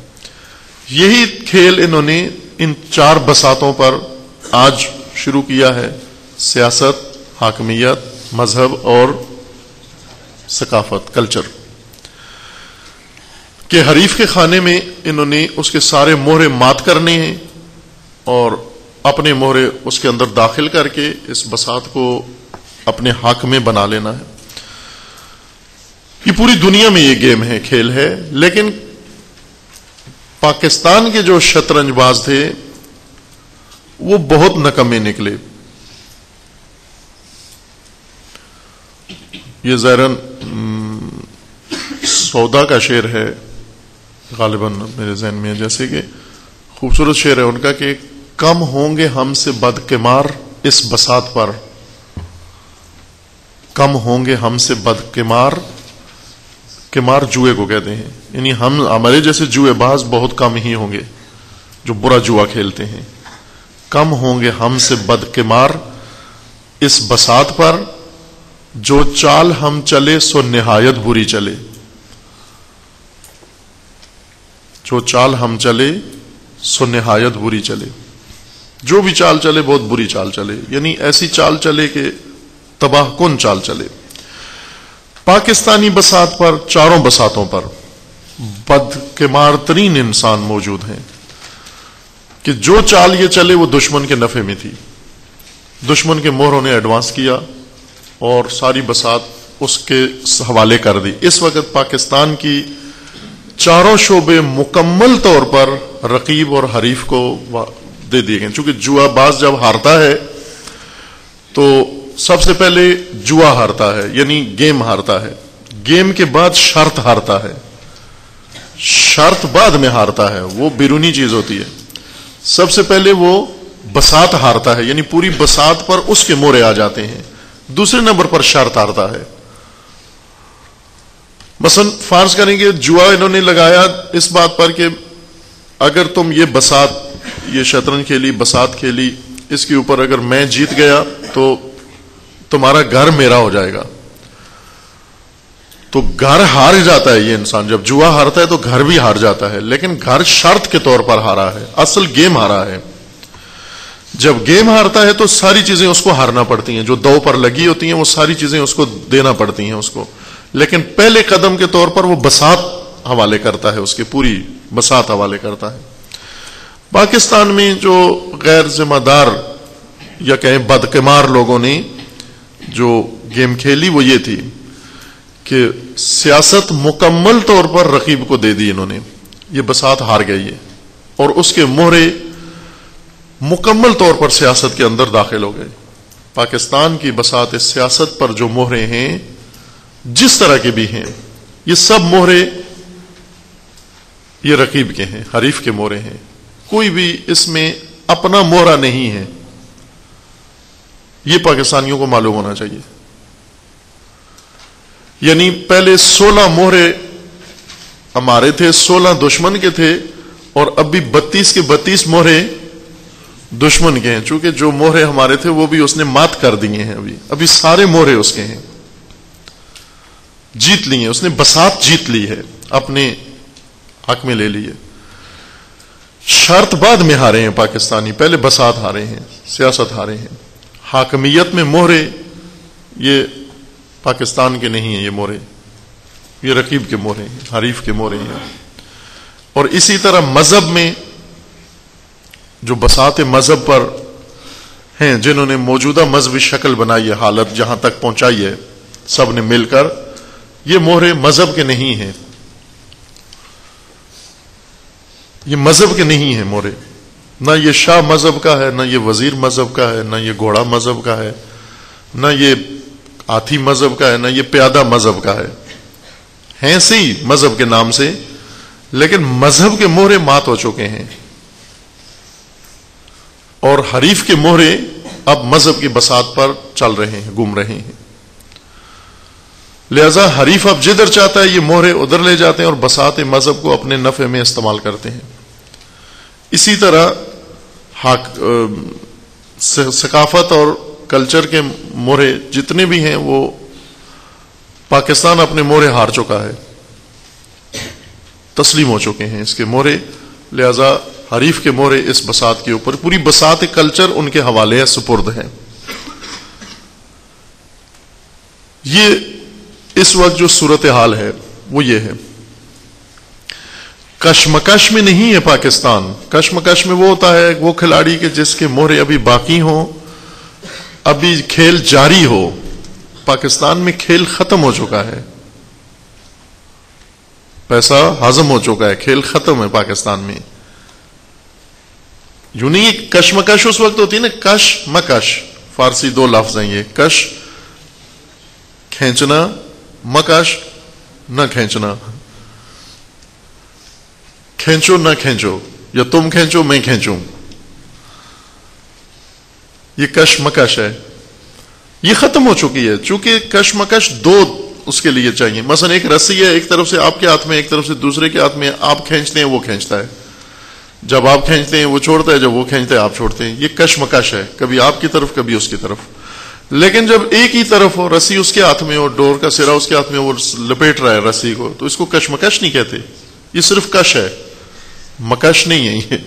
یہی کھیل انہوں نے ان 4 بساطوں پر آج شروع کیا ہے, سیاست, حاکمیت, مذہب اور ثقافت, کلچر. کہ حریف کے خانے میں انہوں نے اس کے سارے مہرے مات کرنے ہیں اور اپنے مہرے اس کے اندر داخل کر کے اس بساط کو اپنے حق میں بنا لینا ہے. یہ پوری دنیا میں یہ گیم ہے, کھیل ہے. لیکن پاکستان کے جو شطرنج باز تھے وہ بہت نکمے نکلے. یہ ظاہراً سودا کا شعر ہے غالباً میرے ذہن میں, جیسے کہ خوبصورت شعر ہے ان کا کہ کم ہوں گے ہم سے بدقمار اس بساط پر, کم ہوں گے ہم سے بدقمار, قمار جوئے کو کہتے ہیں, یعنی ہمارے جیسے جوئے باز بہت کم ہی ہوں گے جو برا جوا کھیلتے ہیں. کم ہوں گے ہم سے بدقمار اس بساط پر, جو چال ہم چلے سو نہایت بری چلے. جو چال ہم چلے سو نہایت بری چلے. جو بھی چال چلے بہت بری چال چلے, یعنی ایسی چال چلے کہ تباہ کن چال چلے. پاکستانی بساط پر, 4 بساطوں پر بدقمار ترین انسان موجود ہیں کہ جو چال یہ چلے وہ دشمن کے نفع میں تھی. دشمن کے مہروں نے ایڈوانس کیا اور ساری بساط اس کے حوالے کر دی. اس وقت پاکستان کی 4 شعبے مکمل طور پر رقیب اور حریف کو دے دیے گئے. چونکہ جوا باز جب ہارتا ہے تو سب سے پہلے جوا ہارتا ہے, یعنی گیم ہارتا ہے. گیم کے بعد شرط ہارتا ہے, شرط بعد میں ہارتا ہے, وہ بیرونی چیز ہوتی ہے. سب سے پہلے وہ بساط ہارتا ہے, یعنی پوری بساط پر اس کے مورے آ جاتے ہیں. دوسرے نمبر پر شرط ہارتا ہے. مثلا فرض کریں کہ جوا انہوں نے لگایا اس بات پر کہ اگر تم یہ بساط, یہ شطرنج کھیلی, بساط کھیلی, اس کے اوپر اگر میں جیت گیا تو تمہارا گھر میرا ہو جائے گا. تو گھر ہار جاتا ہے یہ انسان, جب جوا ہارتا ہے تو گھر بھی ہار جاتا ہے, لیکن گھر شرط کے طور پر ہارا ہے, اصل گیم ہارا ہے. جب گیم ہارتا ہے تو ساری چیزیں اس کو ہارنا پڑتی ہیں, جو دو پر لگی ہوتی ہیں وہ ساری چیزیں اس کو دینا پڑتی ہیں اس کو. لیکن پہلے قدم کے طور پر وہ بساط حوالے کرتا ہے, اس کی پوری بساط حوالے کرتا ہے. پاکستان میں جو غیر ذمہ دار یا کہیں بدقمار لوگوں نے جو گیم کھیلی وہ یہ تھی کہ سیاست مکمل طور پر رقیب کو دے دی انہوں نے. یہ بساط ہار گئی ہے اور اس کے مہرے مکمل طور پر سیاست کے اندر داخل ہو گئے. پاکستان کی بساط سیاست پر جو مہرے ہیں جس طرح کے بھی ہیں, یہ سب مہرے یہ رقیب کے ہیں, حریف کے مہرے ہیں. کوئی بھی اس میں اپنا مہرہ نہیں ہے. یہ پاکستانیوں کو معلوم ہونا چاہیے. یعنی پہلے 16 مہرے ہمارے تھے، 16 دشمن کے تھے، اور اب بھی 32 کے 32 مہرے دشمن کے ہیں. چونکہ جو مہرے ہمارے تھے وہ بھی اس نے مات کر دیے ہیں. ابھی سارے مہرے اس کے ہیں، جیت لی ہیں. اس نے بساط جیت لی ہے، اپنے حق میں لے لی ہے. شرط بعد میں ہارے ہیں پاکستانی، پہلے بساط ہارے ہیں، سیاست ہارے ہیں. حاکمیت میں مہرے یہ پاکستان کے نہیں ہیں، یہ مہرے یہ رقیب کے مہرے ہیں، حریف کے مہرے ہیں. اور اسی طرح مذہب میں جو بساط مذہب پر ہیں، جنہوں نے موجودہ مذہبی شکل بنائی ہے، حالت جہاں تک پہنچائی ہے سب نے مل کر، یہ مہرے مذہب کے نہیں ہیں. یہ مذہب کے نہیں ہیں مہرے. نہ یہ شاہ مذہب کا ہے، نہ یہ وزیر مذہب کا ہے، نہ یہ گھوڑا مذہب کا ہے، نہ یہ ہاتھی مذہب کا ہے، نہ یہ پیادہ مذہب کا ہے. ہیں سی مذہب کے نام سے، لیکن مذہب کے مہرے مات ہو چکے ہیں، اور حریف کے مہرے اب مذہب کی بساط پر چل رہے ہیں، گم رہے ہیں. لہذا حریف اب جدھر چاہتا ہے یہ مہرے ادھر لے جاتے ہیں اور بساط مذہب کو اپنے نفع میں استعمال کرتے ہیں. اسی طرح ثقافت اور کلچر کے مہرے جتنے بھی ہیں، وہ پاکستان اپنے مہرے ہار چکا ہے، تسلیم ہو چکے ہیں اس کے مہرے. لہذا حریف کے مہرے اس بساط کے اوپر، پوری بساط کلچر ان کے حوالے ہے، سپرد ہے. یہ اس وقت جو صورتحال ہے وہ یہ ہے. کشمکش میں نہیں ہے پاکستان. کشمکش میں وہ ہوتا ہے وہ کھلاڑی کے جس کے مہرے ابھی باقی ہوں، ابھی کھیل جاری ہو. پاکستان میں کھیل ختم ہو چکا ہے، پیسہ ہضم ہو چکا ہے، کھیل ختم ہے پاکستان میں. یوں نہیں، کشمکش اس وقت ہوتی ہے نا، کش مکش، فارسی 2 لفظ ہیں یہ. کش کھینچنا، مکش نہ کھینچنا. کھینچو نہ کھینچو، یا تم کھینچو میں کھینچوں، یہ کش مکش ہے. یہ ختم ہو چکی ہے. چونکہ کش مکش 2 اس کے لیے چاہیے. مثلا ایک رسی ہے، ایک طرف سے آپ کے ہاتھ میں، ایک طرف سے دوسرے کے ہاتھ میں. آپ کھینچتے ہیں وہ کھینچتا ہے، جب آپ کھینچتے ہیں وہ چھوڑتا ہے، جب وہ کھینچتا ہے آپ چھوڑتے ہیں. یہ کش مکش ہے، کبھی آپ کی طرف کبھی اس کی طرف. لیکن جب ایک ہی طرف ہو، رسی اس کے ہاتھ میں ہو، ڈور کا سرا اس کے ہاتھ میں، وہ لپیٹ رہا ہے رسی کو، تو اس کو کش مکش نہیں کہتے. یہ صرف کش ہے، مکش نہیں ہے. یہ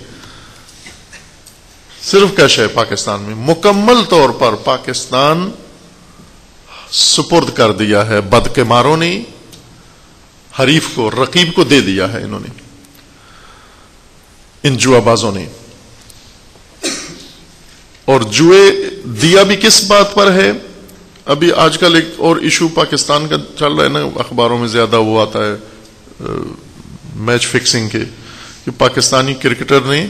صرف کش ہے. پاکستان میں مکمل طور پر پاکستان سپرد کر دیا ہے بد کے ماروں نے، حریف کو، رقیب کو دے دیا ہے انہوں نے، ان جوا بازوں نے. اور جوئے دیا بھی کس بات پر ہے؟ ابھی آج کل ایک اور ایشو پاکستان کا چل رہا ہے نا، اخباروں میں زیادہ وہ آتا ہے میچ فکسنگ کے، کہ پاکستانی کرکٹر نے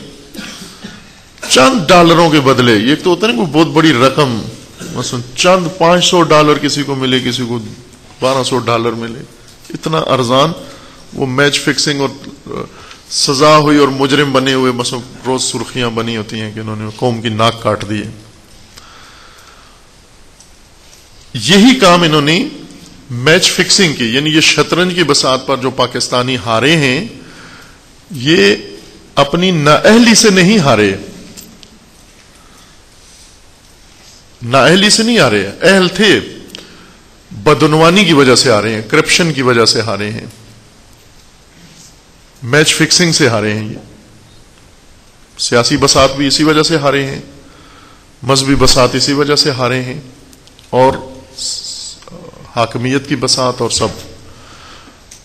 چند ڈالروں کے بدلے، یہ تو ہوتا ہے نا کوئی بہت بڑی رقم، مثلا چند $500 کسی کو ملے، کسی کو $1200 ملے، اتنا ارزان وہ میچ فکسنگ، اور سزا ہوئی اور مجرم بنے ہوئے، مثلا روز سرخیاں بنی ہوتی ہیں کہ انہوں نے قوم کی ناک کاٹ دی ہے. یہی کام انہوں نے میچ فکسنگ کی، یعنی یہ شطرنج کی بساط پر جو پاکستانی ہارے ہیں، یہ اپنی نااہلی سے نہیں ہارے، نااہلی سے نہیں ہارے، اہل تھے، بدعنوانی کی وجہ سے ہارے ہیں، کرپشن کی وجہ سے ہارے ہیں، میچ فکسنگ سے ہارے ہیں. یہ سیاسی بساط بھی اسی وجہ سے ہارے ہیں، مذہبی بساط اسی وجہ سے ہارے ہیں، اور حاکمیت کی بساط اور سب.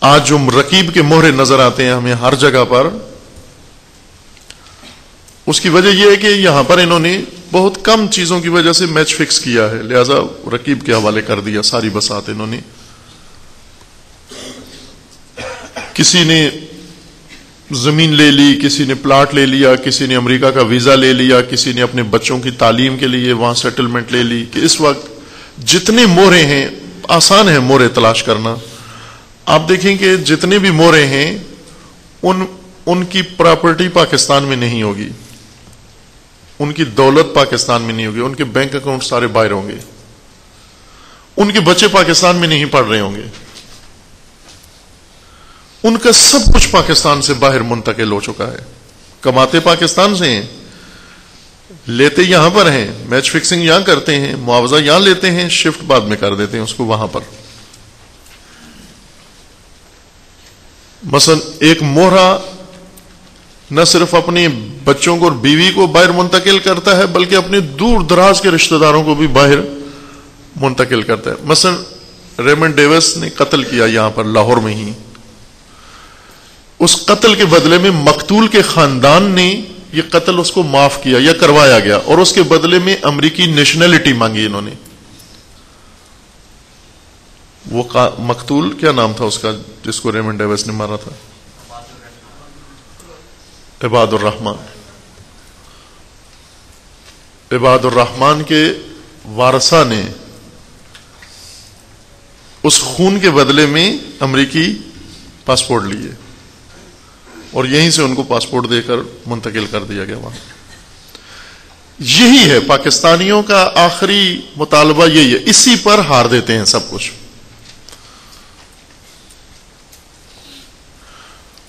آج جو رقیب کے مہرے نظر آتے ہیں ہمیں ہر جگہ پر، اس کی وجہ یہ ہے کہ یہاں پر انہوں نے بہت کم چیزوں کی وجہ سے میچ فکس کیا ہے، لہذا رقیب کے حوالے کر دیا ساری بساط انہوں نے. کسی نے زمین لے لی، کسی نے پلاٹ لے لیا، کسی نے امریکہ کا ویزا لے لیا، کسی نے اپنے بچوں کی تعلیم کے لیے وہاں سیٹلمنٹ لے لی. کہ اس وقت جتنے مورے ہیں، آسان ہے مورے تلاش کرنا. آپ دیکھیں کہ جتنے بھی مورے ہیں ان کی پراپرٹی پاکستان میں نہیں ہوگی، ان کی دولت پاکستان میں نہیں ہوگی، ان کے بینک اکاؤنٹ سارے باہر ہوں گے، ان کے بچے پاکستان میں نہیں پڑھ رہے ہوں گے، ان کا سب کچھ پاکستان سے باہر منتقل ہو چکا ہے. کماتے پاکستان سے ہیں، لیتے یہاں پر ہیں، میچ فکسنگ یہاں کرتے ہیں، معاوضہ یہاں لیتے ہیں، شفٹ بعد میں کر دیتے ہیں اس کو وہاں پر. مثلا ایک موہرا نہ صرف اپنے بچوں کو اور بیوی کو باہر منتقل کرتا ہے بلکہ اپنے دور دراز کے رشتہ داروں کو بھی باہر منتقل کرتا ہے. مثلا ریمنڈ ڈیوس نے قتل کیا یہاں پر لاہور میں ہی، اس قتل کے بدلے میں مقتول کے خاندان نے یہ قتل اس کو معاف کیا یا کروایا گیا، اور اس کے بدلے میں امریکی نیشنلٹی مانگی انہوں نے. وہ مقتول کیا نام تھا اس کا جس کو ریمنڈ ڈیوس نے مارا تھا؟ عباد الرحمان. عباد الرحمان کے وارثہ نے اس خون کے بدلے میں امریکی پاسپورٹ لیے اور یہیں سے ان کو پاسپورٹ دے کر منتقل کر دیا گیا وہاں. یہی ہے پاکستانیوں کا آخری مطالبہ، یہی ہے، اسی پر ہار دیتے ہیں سب کچھ.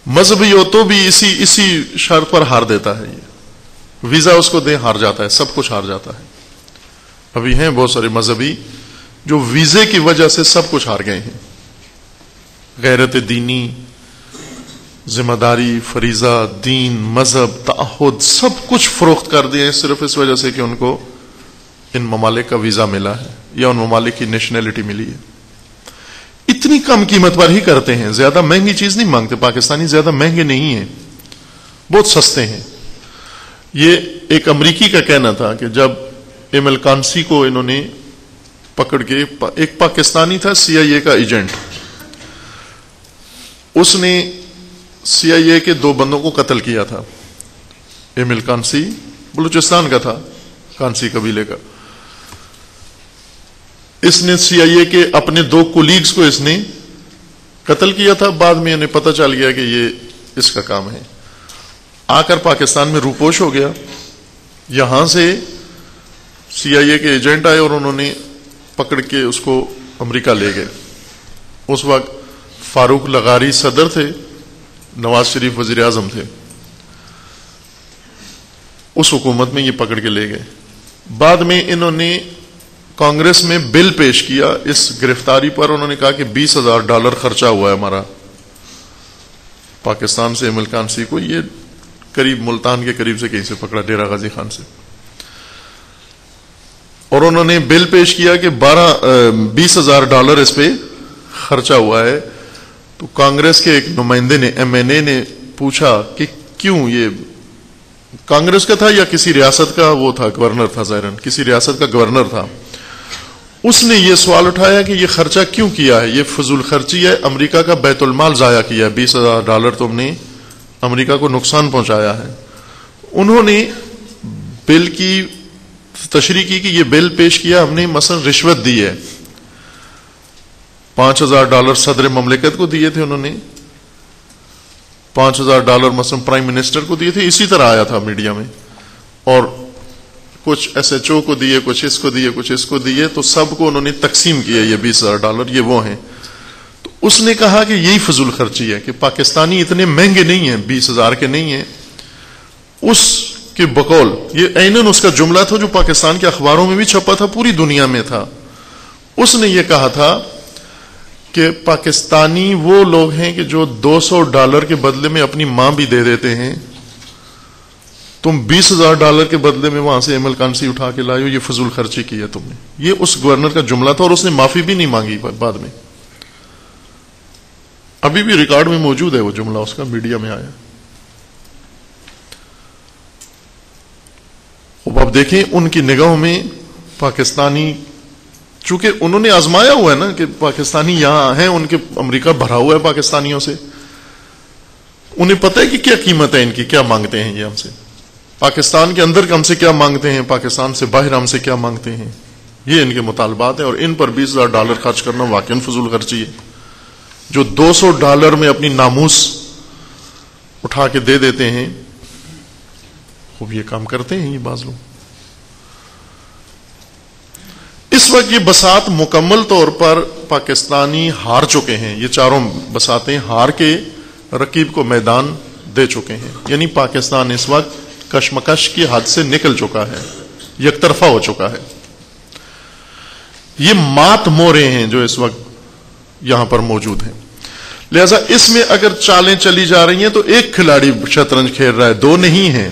مذہبی ہو تو بھی اسی شرط پر ہار دیتا ہے. یہ ویزا اس کو دے ہار جاتا ہے، سب کچھ ہار جاتا ہے. ابھی ہیں بہت سارے مذہبی جو ویزے کی وجہ سے سب کچھ ہار گئے ہیں. غیرت دینی، ذمہ داری، فریضہ، دین، مذہب، تعہد، سب کچھ فروخت کر دیے صرف اس وجہ سے کہ ان کو ان ممالک کا ویزا ملا ہے یا ان ممالک کی نیشنلٹی ملی ہے. اتنی کم قیمت پر ہی کرتے ہیں، زیادہ مہنگی چیز نہیں مانگتے. پاکستانی زیادہ مہنگے نہیں ہیں، بہت سستے ہیں. یہ ایک امریکی کا کہنا تھا کہ جب ایمل کانسی کو انہوں نے پکڑ کے، ایک پاکستانی تھا CIA کا ایجنٹ، اس نے CIA کے 2 بندوں کو قتل کیا تھا. ایمل کانسی بلوچستان کا تھا، کانسی قبیلے کا. اس نے CIA کے اپنے 2 کولیگز کو اس نے قتل کیا تھا. بعد میں انہیں پتہ چل گیا کہ یہ اس کا کام ہے. آ کر پاکستان میں روپوش ہو گیا. یہاں سے CIA کے ایجنٹ آئے اور انہوں نے پکڑ کے اس کو امریکہ لے گئے. اس وقت فاروق لغاری صدر تھے، نواز شریف وزیر اعظم تھے. اس حکومت میں یہ پکڑ کے لے گئے. بعد میں انہوں نے کانگریس میں بل پیش کیا اس گرفتاری پر. انہوں نے کہا کہ $20,000 خرچہ ہوا ہے ہمارا پاکستان سے ایمل کانسی کو. یہ قریب ملتان کے قریب سے کہیں سے پکڑا، ڈیرہ غازی خان سے. اور انہوں نے بل پیش کیا کہ $20,000 اس پہ خرچہ ہوا ہے. تو کانگریس کے ایک نمائندے نے، MNA نے پوچھا کہ کیوں، یہ کانگریس کا تھا یا کسی ریاست کا وہ تھا، گورنر تھا، ظاہراً کسی ریاست کا گورنر تھا. اس نے یہ سوال اٹھایا کہ یہ خرچہ کیوں کیا ہے، یہ فضول خرچی ہے، امریکہ کا بیت المال ضائع کیا ہے، $20,000 تم نے امریکہ کو نقصان پہنچایا ہے. انہوں نے بل کی تشریح کی کہ یہ بل پیش کیا ہم نے مثلا رشوت دی ہے. $5,000 صدر مملکت کو دیے تھے انہوں نے، $5,000 مثلا پرائم منسٹر کو دیے تھے. اسی طرح آیا تھا میڈیا میں. اور کچھ SHO کو دیے، کچھ اس کو دیے، کچھ اس کو دیے. تو سب کو انہوں نے تقسیم کیا، یہ $20,000 یہ وہ ہیں. تو اس نے کہا کہ یہی فضول خرچی ہے کہ پاکستانی اتنے مہنگے نہیں ہیں، 20,000 کے نہیں ہیں. اس کے بقول یہ عیناً اس کا جملہ تھا جو پاکستان کے اخباروں میں بھی چھپا تھا، پوری دنیا میں تھا. اس نے یہ کہا تھا کہ پاکستانی وہ لوگ ہیں کہ جو $200 کے بدلے میں اپنی ماں بھی دے دیتے ہیں. تم $20,000 کے بدلے میں وہاں سے ایمل کانسی اٹھا کے لائے ہو، یہ فضول خرچی کی ہے تم نے. یہ اس گورنر کا جملہ تھا اور اس نے معافی بھی نہیں مانگی بعد میں. ابھی بھی ریکارڈ میں موجود ہے وہ جملہ، اس کا میڈیا میں آیا. اب دیکھیں ان کی نگاہوں میں پاکستانی، چونکہ انہوں نے آزمایا ہوا ہے نا کہ پاکستانی یہاں ہیں، ان کے امریکہ بھرا ہوا ہے پاکستانیوں سے. انہیں پتہ ہے کہ کیا قیمت ہے ان کی، کیا مانگتے ہیں یہ ہم سے، پاکستان کے اندر ہم سے کیا مانگتے ہیں، پاکستان سے باہر ہم سے کیا مانگتے ہیں. یہ ان کے مطالبات ہیں اور ان پر $20,000 خرچ کرنا واقعی فضول خرچی ہے. جو $200 میں اپنی ناموس اٹھا کے دے دیتے ہیں، خوب یہ کام کرتے ہیں یہ بعض لوگ. اس وقت یہ بساط مکمل طور پر پاکستانی ہار چکے ہیں، یہ چاروں بساطیں ہار کے رقیب کو میدان دے چکے ہیں، یعنی پاکستان اس وقت کشمکش کی حد سے نکل چکا ہے، یک طرفہ ہو چکا ہے۔ یہ مات مورے ہیں جو اس وقت یہاں پر موجود ہیں، لہذا اس میں اگر چالیں چلی جا رہی ہیں تو ایک کھلاڑی شطرنج کھیل رہا ہے، دو نہیں ہیں۔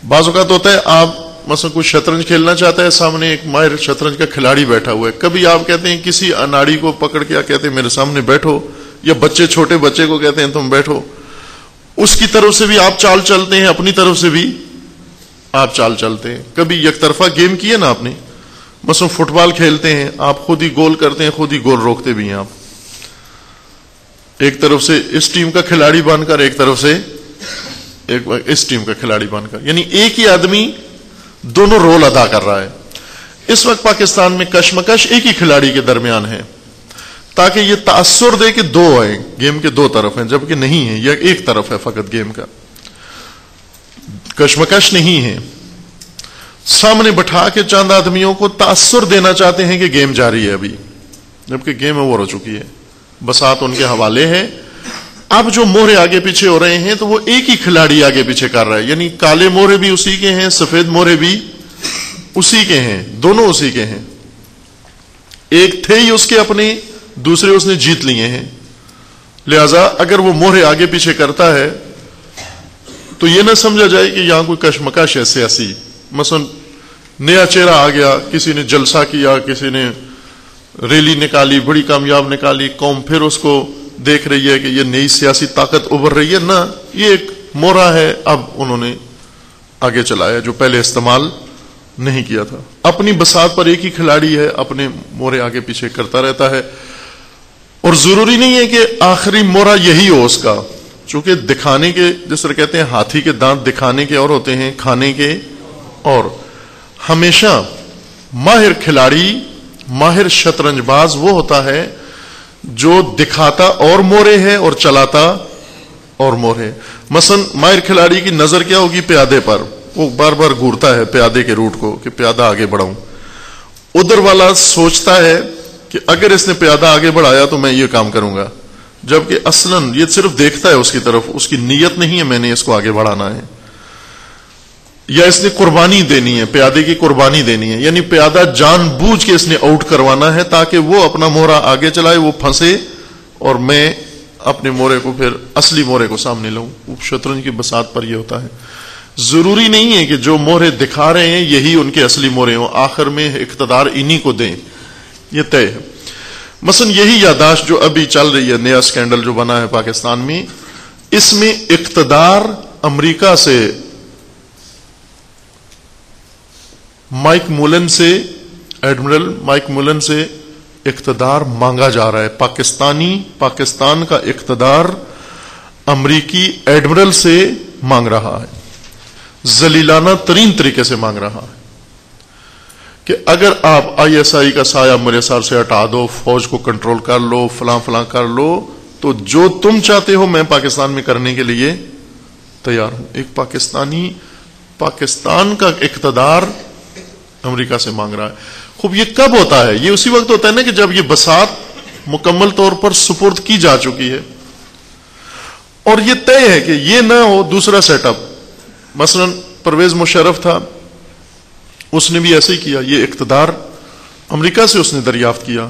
بعض اوقات ہوتا ہے آپ مثلا کوئی شطرنج کھیلنا چاہتا ہے، سامنے ایک ماہر شطرنج کا کھلاڑی بیٹھا ہوا ہے، کبھی آپ کہتے ہیں کسی اناڑی کو پکڑ کے کہتے ہیں میرے سامنے بیٹھو، یا چھوٹے بچے کو کہتے ہیں تم بیٹھو، اس کی طرف سے بھی آپ چال چلتے ہیں، اپنی طرف سے بھی آپ چال چلتے ہیں۔ کبھی یک طرفہ گیم کیے نا آپ نے، مثلا فٹ بال کھیلتے ہیں، آپ خود ہی گول کرتے ہیں، خود ہی گول روکتے بھی ہیں، آپ ایک طرف سے اس ٹیم کا کھلاڑی بن کر، ایک طرف سے اس ٹیم کا کھلاڑی بن کر، یعنی ایک ہی آدمی دونوں رول ادا کر رہا ہے۔ اس وقت پاکستان میں کشمکش ایک ہی کھلاڑی کے درمیان ہے، تاکہ یہ تاثر دے کہ دو ہیں، گیم کے دو طرف ہیں، جبکہ نہیں ہے، یہ ایک طرف ہے فقط گیم کا، کشمکش نہیں ہے۔ سامنے بٹھا کے چند آدمیوں کو تاثر دینا چاہتے ہیں کہ گیم جاری ہے ابھی، جبکہ گیم اوور ہو چکی ہے، بساط ان کے حوالے ہے۔ اب جو مورے آگے پیچھے ہو رہے ہیں تو وہ ایک ہی کھلاڑی آگے پیچھے کر رہا ہے، یعنی کالے مورے بھی اسی کے ہیں، سفید مورے بھی اسی کے ہیں، دونوں اسی کے ہیں، ایک تھے ہی اس کے اپنے، دوسرے اس نے جیت لیے ہیں۔ لہذا اگر وہ مورے آگے پیچھے کرتا ہے تو یہ نہ سمجھا جائے کہ یہاں کوئی کشمکش ہے سیاسی، مثلا نیا چہرہ آ گیا، کسی نے جلسہ کیا، کسی نے ریلی نکالی، بڑی کامیاب نکالی، قوم پھر اس کو دیکھ رہی ہے کہ یہ نئی سیاسی طاقت ابھر رہی ہے، نہ، یہ ایک مورا ہے، اب انہوں نے آگے چلایا جو پہلے استعمال نہیں کیا تھا۔ اپنی بساط پر ایک ہی کھلاڑی ہے، اپنے مورے آگے پیچھے کرتا رہتا ہے، اور ضروری نہیں ہے کہ آخری مورا یہی ہو اس کا، چونکہ دکھانے کے، جس طرح کہتے ہیں ہاتھی کے دانت دکھانے کے اور ہوتے ہیں کھانے کے اور۔ ہمیشہ ماہر کھلاڑی، ماہر شطرنج باز وہ ہوتا ہے جو دکھاتا اور مورے ہے اور چلاتا اور مورے۔ مثلا ماہر کھلاڑی کی نظر کیا ہوگی؟ پیادے پر، وہ بار بار گھورتا ہے پیادے کے روٹ کو کہ پیادہ آگے بڑھاؤں، ادھر والا سوچتا ہے کہ اگر اس نے پیادہ آگے بڑھایا تو میں یہ کام کروں گا، جبکہ اصلاً یہ صرف دیکھتا ہے اس کی طرف، اس کی نیت نہیں ہے میں نے اس کو آگے بڑھانا ہے، یا اس نے قربانی دینی ہے، پیادے کی قربانی دینی ہے، یعنی پیادہ جان بوجھ کے اس نے آؤٹ کروانا ہے تاکہ وہ اپنا مورا آگے چلائے، وہ پھنسے اور میں اپنے مورے کو پھر اصلی مورے کو سامنے لاؤں۔ شطرنج کی بساط پر یہ ہوتا ہے۔ ضروری نہیں ہے کہ جو مورے دکھا رہے ہیں یہی ان کے اصلی مورے ہوں، آخر میں اقتدار انہی کو دیں، یہ طے ہے۔ مثلا یہی یادداشت جو ابھی چل رہی ہے، نیا سکینڈل جو بنا ہے پاکستان میں، اس میں اقتدار امریکہ سے، ایڈمرل مائک مولن سے اقتدار مانگا جا رہا ہے۔ پاکستان کا اقتدار امریکی ایڈمرل سے مانگ رہا ہے، ذلیلانہ ترین طریقے سے مانگ رہا ہے کہ اگر آپ آئی ایس آئی کا سایہ میرے سر سے ہٹا دو، فوج کو کنٹرول کر لو، فلاں فلاں کر لو، تو جو تم چاہتے ہو میں پاکستان میں کرنے کے لیے تیار ہوں۔ ایک پاکستان کا اقتدار امریکہ سے مانگ رہا ہے۔ خوب یہ کب ہوتا ہے؟ یہ اسی وقت ہوتا ہے نا کہ جب یہ بساط مکمل طور پر سپرد کی جا چکی ہے اور یہ طے ہے کہ یہ نہ ہو دوسرا سیٹ اپ۔ مثلا پرویز مشرف تھا، اس نے بھی ایسے ہی کیا، یہ اقتدار امریکہ سے اس نے دریافت کیا۔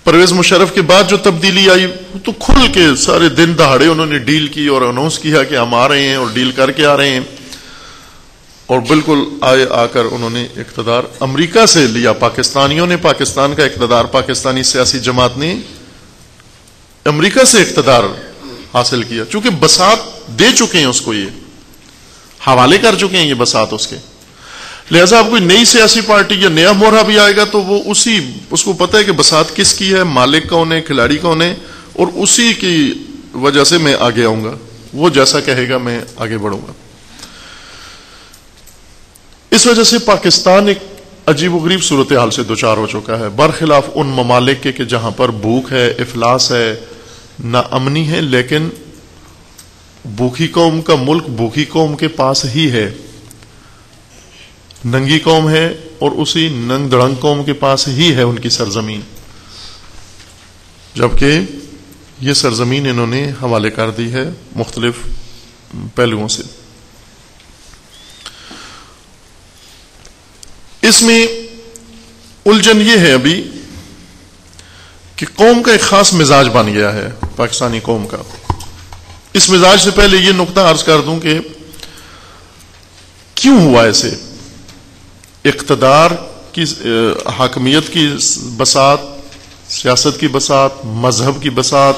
پرویز مشرف کے بعد جو تبدیلی آئی تو کھل کے سارے دن دہاڑے انہوں نے ڈیل کی اور اناؤنس کیا کہ ہم آ رہے ہیں اور ڈیل کر کے آ رہے ہیں، اور بالکل آ کر انہوں نے اقتدار امریکہ سے لیا۔ پاکستانیوں نے پاکستان کا اقتدار، پاکستانی سیاسی جماعت نے امریکہ سے اقتدار حاصل کیا، چونکہ بساط دے چکے ہیں اس کو، یہ حوالے کر چکے ہیں یہ بساط اس کے۔ لہذا اب کوئی نئی سیاسی پارٹی یا نیا مورا بھی آئے گا تو وہ اس کو پتہ ہے کہ بساط کس کی ہے، مالک کون ہے، کھلاڑی کون ہے، اور اسی کی وجہ سے میں آگے آؤں گا، وہ جیسا کہے گا میں آگے بڑھوں گا۔ اس وجہ سے پاکستان ایک عجیب و غریب صورتحال سے دوچار ہو چکا ہے، برخلاف ان ممالک کے کہ جہاں پر بھوک ہے، افلاس ہے، نا امنی ہے، لیکن بھوکی قوم کا ملک بھوکی قوم کے پاس ہی ہے، ننگی قوم ہے، اور اسی ننگ دڑنگ قوم کے پاس ہی ہے ان کی سرزمین، جبکہ یہ سرزمین انہوں نے حوالے کر دی ہے مختلف پہلوؤں سے۔ اس میں الجھن یہ ہے ابھی کہ قوم کا ایک خاص مزاج بن گیا ہے پاکستانی قوم کا۔ اس مزاج سے پہلے یہ نقطہ عرض کر دوں کہ کیوں ہوا ایسے؟ اقتدار کی حاکمیت کی بساط، سیاست کی بساط، مذہب کی بساط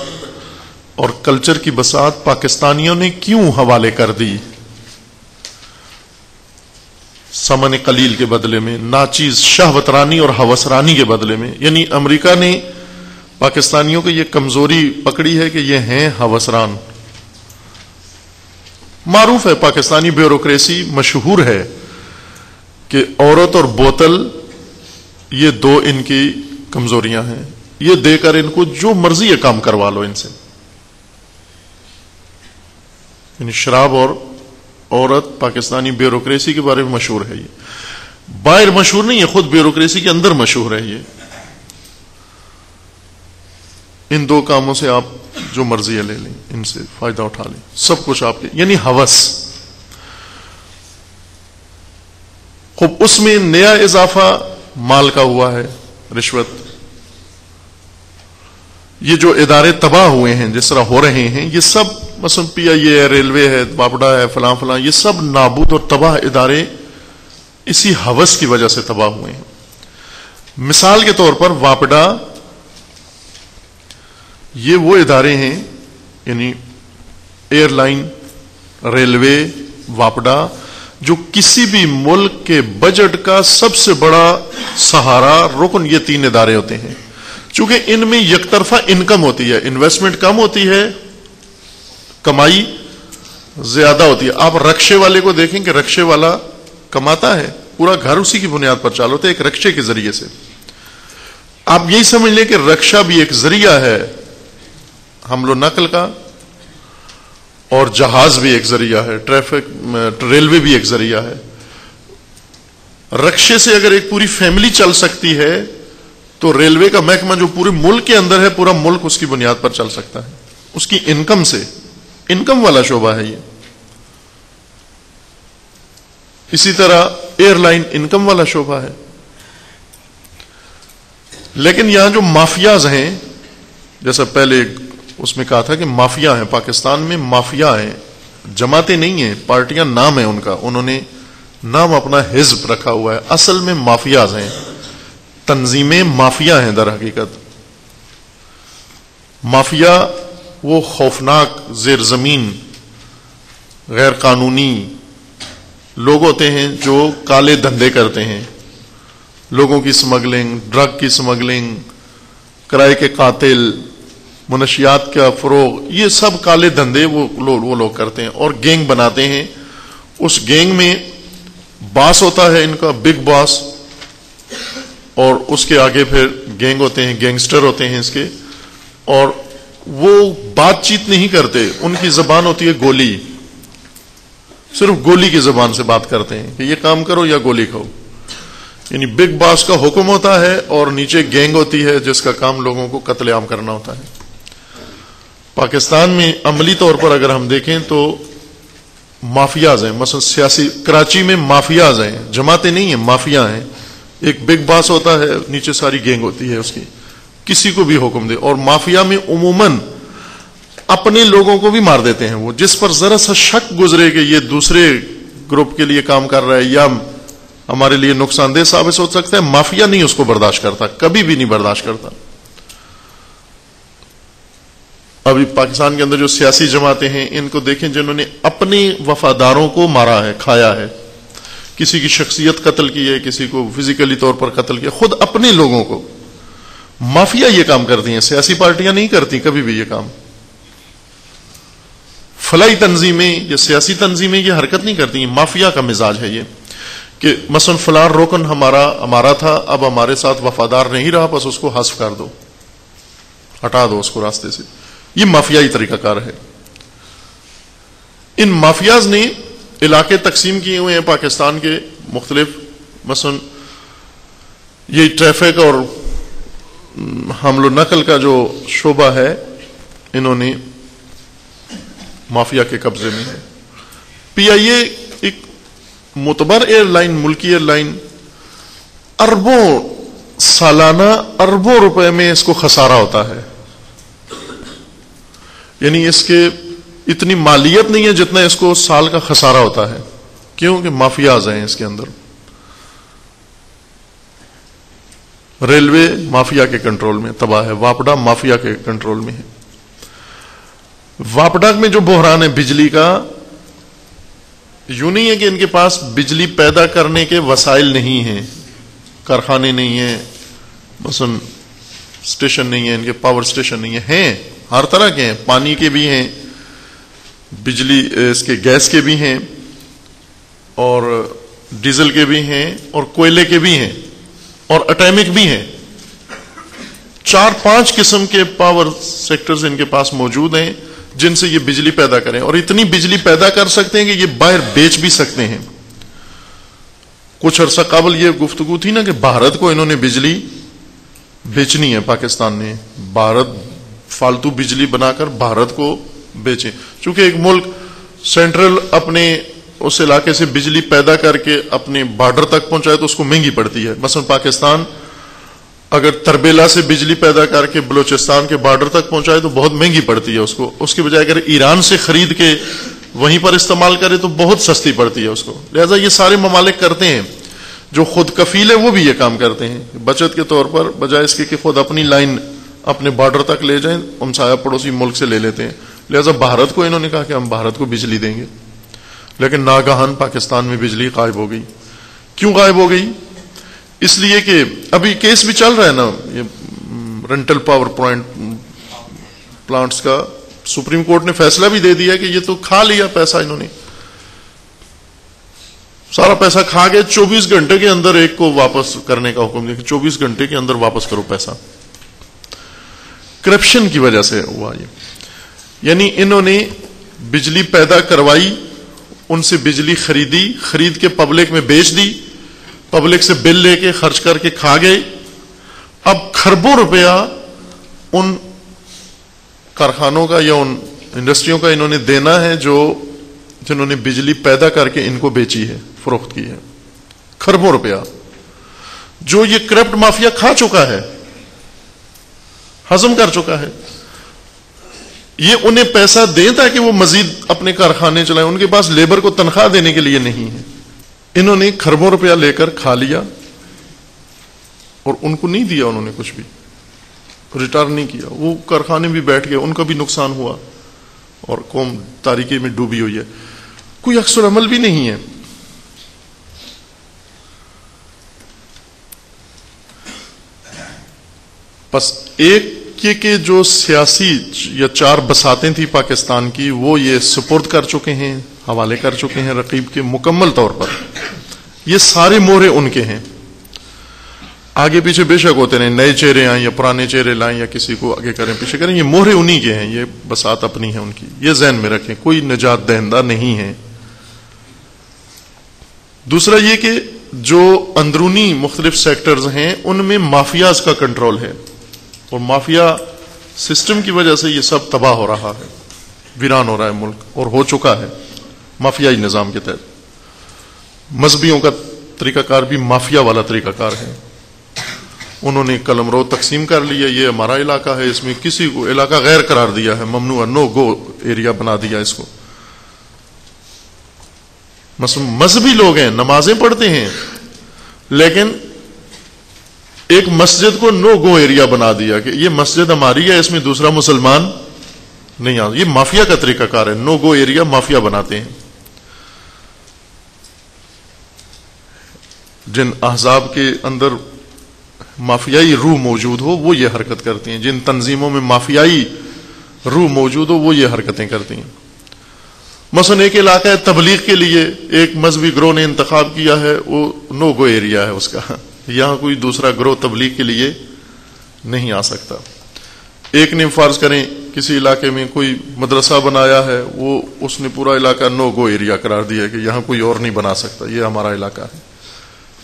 اور کلچر کی بساط پاکستانیوں نے کیوں حوالے کر دی ثمن قلیل کے بدلے میں، ناچیز شہوت رانی اور ہوس رانی کے بدلے میں؟ یعنی امریکہ نے پاکستانیوں کو یہ کمزوری پکڑی ہے کہ یہ ہیں ہوس ران۔ معروف ہے پاکستانی بیوروکریسی مشہور ہے کہ عورت اور بوتل یہ دو ان کی کمزوریاں ہیں، یہ دے کر ان کو جو مرضی ہے کام کروا لو ان سے۔ یعنی شراب اور عورت پاکستانی بیوروکریسی کے بارے میں مشہور ہے، یہ باہر مشہور نہیں ہے، خود بیوروکریسی کے اندر مشہور ہے۔ یہ ان دو کاموں سے آپ جو مرضی ہے لے لیں، ان سے فائدہ اٹھا لیں، سب کچھ آپ کے، یعنی ہوس۔ خوب اس میں نیا اضافہ مال کا ہوا ہے، رشوت۔ یہ جو ادارے تباہ ہوئے ہیں جس طرح ہو رہے ہیں، یہ سب مثلا پی آئی اے ہے، ریلوے ہے، واپڈا ہے، فلاں فلاں، یہ سب نابود اور تباہ ادارے اسی ہوس کی وجہ سے تباہ ہوئے ہیں۔ مثال کے طور پر واپڈا، یہ وہ ادارے ہیں، یعنی ایئر لائن، ریلوے، واپڈا، جو کسی بھی ملک کے بجٹ کا سب سے بڑا سہارا رکن یہ تین ادارے ہوتے ہیں۔ چونکہ ان میں یک طرفہ انکم ہوتی ہے، انویسٹمنٹ کم ہوتی ہے، کمائی زیادہ ہوتی ہے۔ آپ رکشے والے کو دیکھیں کہ رکشے والا کماتا ہے، پورا گھر اسی کی بنیاد پر چالو ہوتا ہے، ایک رکشے کے ذریعے سے۔ آپ یہی سمجھ لیں کہ رکشہ بھی ایک ذریعہ ہے حمل و نقل کا، اور جہاز بھی ایک ذریعہ ہے، ریلوے بھی ایک ذریعہ ہے۔ رکشے سے اگر ایک پوری فیملی چل سکتی ہے تو ریلوے کا محکمہ جو پورے ملک کے اندر ہے، پورا ملک اس کی بنیاد پر چل سکتا ہے، اس کی انکم سے۔ انکم والا شعبہ ہے یہ۔ اسی طرح ایئر لائن انکم والا شعبہ ہے۔ لیکن یہاں جو مافیاز ہیں، جیسا پہلے اس میں کہا تھا کہ مافیا ہیں، پاکستان میں مافیا ہیں، جماعتیں نہیں ہیں، پارٹیاں نام ہے ان کا، انہوں نے نام اپنا حزب رکھا ہوا ہے، اصل میں مافیاز ہیں، تنظیمیں مافیا ہیں در حقیقت۔ مافیا وہ خوفناک زیر زمین غیر قانونی لوگ ہوتے ہیں جو کالے دھندے کرتے ہیں، لوگوں کی سمگلنگ، ڈرگ کی سمگلنگ، کرائے کے قاتل، منشیات کا فروغ، یہ سب کالے دھندے وہ لوگ کرتے ہیں اور گینگ بناتے ہیں۔ اس گینگ میں باس ہوتا ہے ان کا، بگ باس، اور اس کے آگے پھر گینگ ہوتے ہیں، گینگسٹر ہوتے ہیں اس کے، اور وہ بات چیت نہیں کرتے، ان کی زبان ہوتی ہے گولی، صرف گولی کی زبان سے بات کرتے ہیں کہ یہ کام کرو یا گولی کھاؤ۔ یعنی بگ باس کا حکم ہوتا ہے اور نیچے گینگ ہوتی ہے جس کا کام لوگوں کو قتل عام کرنا ہوتا ہے۔ پاکستان میں عملی طور پر اگر ہم دیکھیں تو مافیاز ہیں، مثلا سیاسی کراچی میں مافیاز ہیں، جماعتیں نہیں ہیں، مافیا ہیں۔ ایک بگ باس ہوتا ہے، نیچے ساری گینگ ہوتی ہے اس کی، کسی کو بھی حکم دے۔ اور مافیا میں عموماً اپنے لوگوں کو بھی مار دیتے ہیں، وہ جس پر ذرا سا شک گزرے کہ یہ دوسرے گروپ کے لیے کام کر رہا ہے یا ہمارے لیے نقصان دہ ثابت ہو سکتا ہے، مافیا نہیں اس کو برداشت کرتا، کبھی بھی نہیں برداشت کرتا۔ ابھی پاکستان کے اندر جو سیاسی جماعتیں ہیں ان کو دیکھیں، جنہوں نے اپنے وفاداروں کو مارا ہے، کھایا ہے، کسی کی شخصیت قتل کی ہے، کسی کو فزیکلی طور پر قتل کیا، خود اپنے لوگوں کو۔ مافیا یہ کام کرتی ہیں، سیاسی پارٹیاں نہیں کرتی کبھی بھی یہ کام۔ فلاحی تنظیمیں یا سیاسی تنظیمیں یہ حرکت نہیں کرتی ہیں، مافیا کا مزاج ہے یہ کہ مثلا فلاں رکن ہمارا تھا، اب ہمارے ساتھ وفادار نہیں رہا، بس اس کو حذف کر دو، ہٹا دو اس کو راستے سے۔ یہ مافیائی طریقہ کار ہے۔ ان مافیاز نے علاقے تقسیم کیے ہوئے ہیں پاکستان کے مختلف، مثلا یہ ٹریفک اور حمل و نقل کا جو شعبہ ہے انہوں نے مافیا کے قبضے میں ہے. پی آئی اے ایک معتبر ایئر لائن، ملکی ایئر لائن، اربوں سالانہ اربوں روپے میں اس کو خسارہ ہوتا ہے. یعنی اس کے اتنی مالیت نہیں ہے جتنا اس کو سال کا خسارہ ہوتا ہے. کیوں کہ مافیاز ہیں اس کے اندر. ریلوے مافیا کے کنٹرول میں تباہ ہے، واپڈا مافیا کے کنٹرول میں ہے. واپڈا میں جو بحران ہے بجلی کا، یوں نہیں ہے کہ ان کے پاس بجلی پیدا کرنے کے وسائل نہیں ہیں، کارخانے نہیں ہیں، مثلا اسٹیشن نہیں ہے، ان کے پاور اسٹیشن نہیں ہیں ہر طرح کے ہیں، پانی کے بھی ہیں، بجلی اس کے گیس کے بھی ہیں، اور ڈیزل کے بھی ہیں، اور کوئلے کے بھی ہیں، اور اٹامک بھی ہیں. 4-5 قسم کے پاور سیکٹرز ان کے پاس موجود ہیں جن سے یہ بجلی پیدا کریں، اور اتنی بجلی پیدا کر سکتے ہیں کہ یہ باہر بیچ بھی سکتے ہیں. کچھ عرصہ قبل یہ گفتگو تھی نا کہ بھارت کو انہوں نے بجلی بیچنی ہے، پاکستان نے بھارت فالتو بجلی بنا کر بھارت کو بیچے. چونکہ ایک ملک سینٹرل اپنے اس علاقے سے بجلی پیدا کر کے اپنے بارڈر تک پہنچائے تو اس کو مہنگی پڑتی ہے. مثلا پاکستان اگر تربیلا سے بجلی پیدا کر کے بلوچستان کے بارڈر تک پہنچائے تو بہت مہنگی پڑتی ہے اس کو. اس کے بجائے اگر ایران سے خرید کے وہیں پر استعمال کرے تو بہت سستی پڑتی ہے اس کو. لہذا یہ سارے ممالک کرتے ہیں، جو خود کفیل ہے وہ بھی یہ کام کرتے ہیں بچت کے طور پر، بجائے اس کے کہ خود اپنی لائن اپنے بارڈر تک لے جائیں، ہمسایہ پڑوسی ملک سے لے لیتے ہیں. لہذا بھارت کو انہوں نے کہا کہ ہم بھارت کو بجلی دیں گے، لیکن ناگہان پاکستان میں بجلی غائب ہو گئی. کیوں غائب ہو گئی؟ اس لیے کہ ابھی کیس بھی چل رہا ہے نا یہ رینٹل پاور پلانٹس کا. سپریم کورٹ نے فیصلہ بھی دے دیا کہ یہ تو کھا لیا پیسہ، انہوں نے سارا پیسہ کھا گئے. 24 گھنٹے کے اندر ایک کو واپس کرنے کا حکم دیا کہ 24 گھنٹے کے اندر واپس کرو پیسہ. کرپشن کی وجہ سے ہوا یہ. یعنی انہوں نے بجلی پیدا کروائی، ان سے بجلی خریدی، خرید کے پبلک میں بیچ دی، پبلک سے بل لے کے خرچ کر کے کھا گئے. اب کھربوں روپیہ ان کارخانوں کا یا ان انڈسٹریوں کا انہوں نے دینا ہے جنہوں نے بجلی پیدا کر کے ان کو بیچی ہے، فروخت کی ہے. کھربوں روپیہ جو یہ کرپٹ مافیا کھا چکا ہے، ہضم کر چکا ہے. یہ انہیں پیسہ دیں تاکہ وہ مزید اپنے کارخانے چلائیں. ان کے پاس لیبر کو تنخواہ دینے کے لیے نہیں ہے. انہوں نے کھربوں روپیہ لے کر کھا لیا اور ان کو نہیں دیا، انہوں نے کچھ بھی ریٹرن نہیں کیا. وہ کارخانے بھی بیٹھ گئے، ان کا بھی نقصان ہوا اور قوم تاریکی میں ڈوبی ہوئی ہے. کوئی عکس العمل بھی نہیں ہے. بس ایک کہ جو سیاسی یا 4 بساتیں تھی پاکستان کی وہ یہ سپرد کر چکے ہیں، حوالے کر چکے ہیں رقیب کے مکمل طور پر. یہ سارے مہرے ان کے ہیں. آگے پیچھے بے شک ہوتے رہیں، نئے چہرے آئیں یا پرانے چہرے لائیں یا کسی کو آگے کریں پیچھے کریں، یہ مہرے انہی کے ہیں، یہ بسات اپنی ہے ان کی. یہ ذہن میں رکھیں، کوئی نجات دہندہ نہیں ہے. دوسرا یہ کہ جو اندرونی مختلف سیکٹرز ہیں ان میں مافیاز کا کنٹرول ہے، اور مافیا سسٹم کی وجہ سے یہ سب تباہ ہو رہا ہے، ویران ہو رہا ہے ملک، اور ہو چکا ہے مافیائی نظام کے تحت. مذہبیوں کا طریقہ کار بھی مافیا والا طریقہ کار ہے. انہوں نے قلم رو تقسیم کر لیا، یہ ہمارا علاقہ ہے، اس میں کسی کو علاقہ غیر قرار دیا ہے، ممنوع نو گو ایریا بنا دیا اس کو. مذہبی لوگ ہیں، نمازیں پڑھتے ہیں، لیکن ایک مسجد کو نو گو ایریا بنا دیا کہ یہ مسجد ہماری ہے، اس میں دوسرا مسلمان نہیں آتا. یہ مافیا کا طریقہ کار ہے، نو گو ایریا مافیا بناتے ہیں. جن احزاب کے اندر مافیائی روح موجود ہو وہ یہ حرکت کرتی ہیں، جن تنظیموں میں مافیائی روح موجود ہو وہ یہ حرکتیں کرتی ہیں. مثلا ایک علاقہ ہے تبلیغ کے لیے ایک مذہبی گروہ نے انتخاب کیا ہے، وہ نو گو ایریا ہے اس کا، یہاں کوئی دوسرا گروہ تبلیغ کے لیے نہیں آ سکتا. ایک نے فرض کریں کسی علاقے میں کوئی مدرسہ بنایا ہے، وہ اس نے پورا علاقہ نو گو ایریا قرار دیا ہے کہ یہاں کوئی اور نہیں بنا سکتا، یہ ہمارا علاقہ ہے.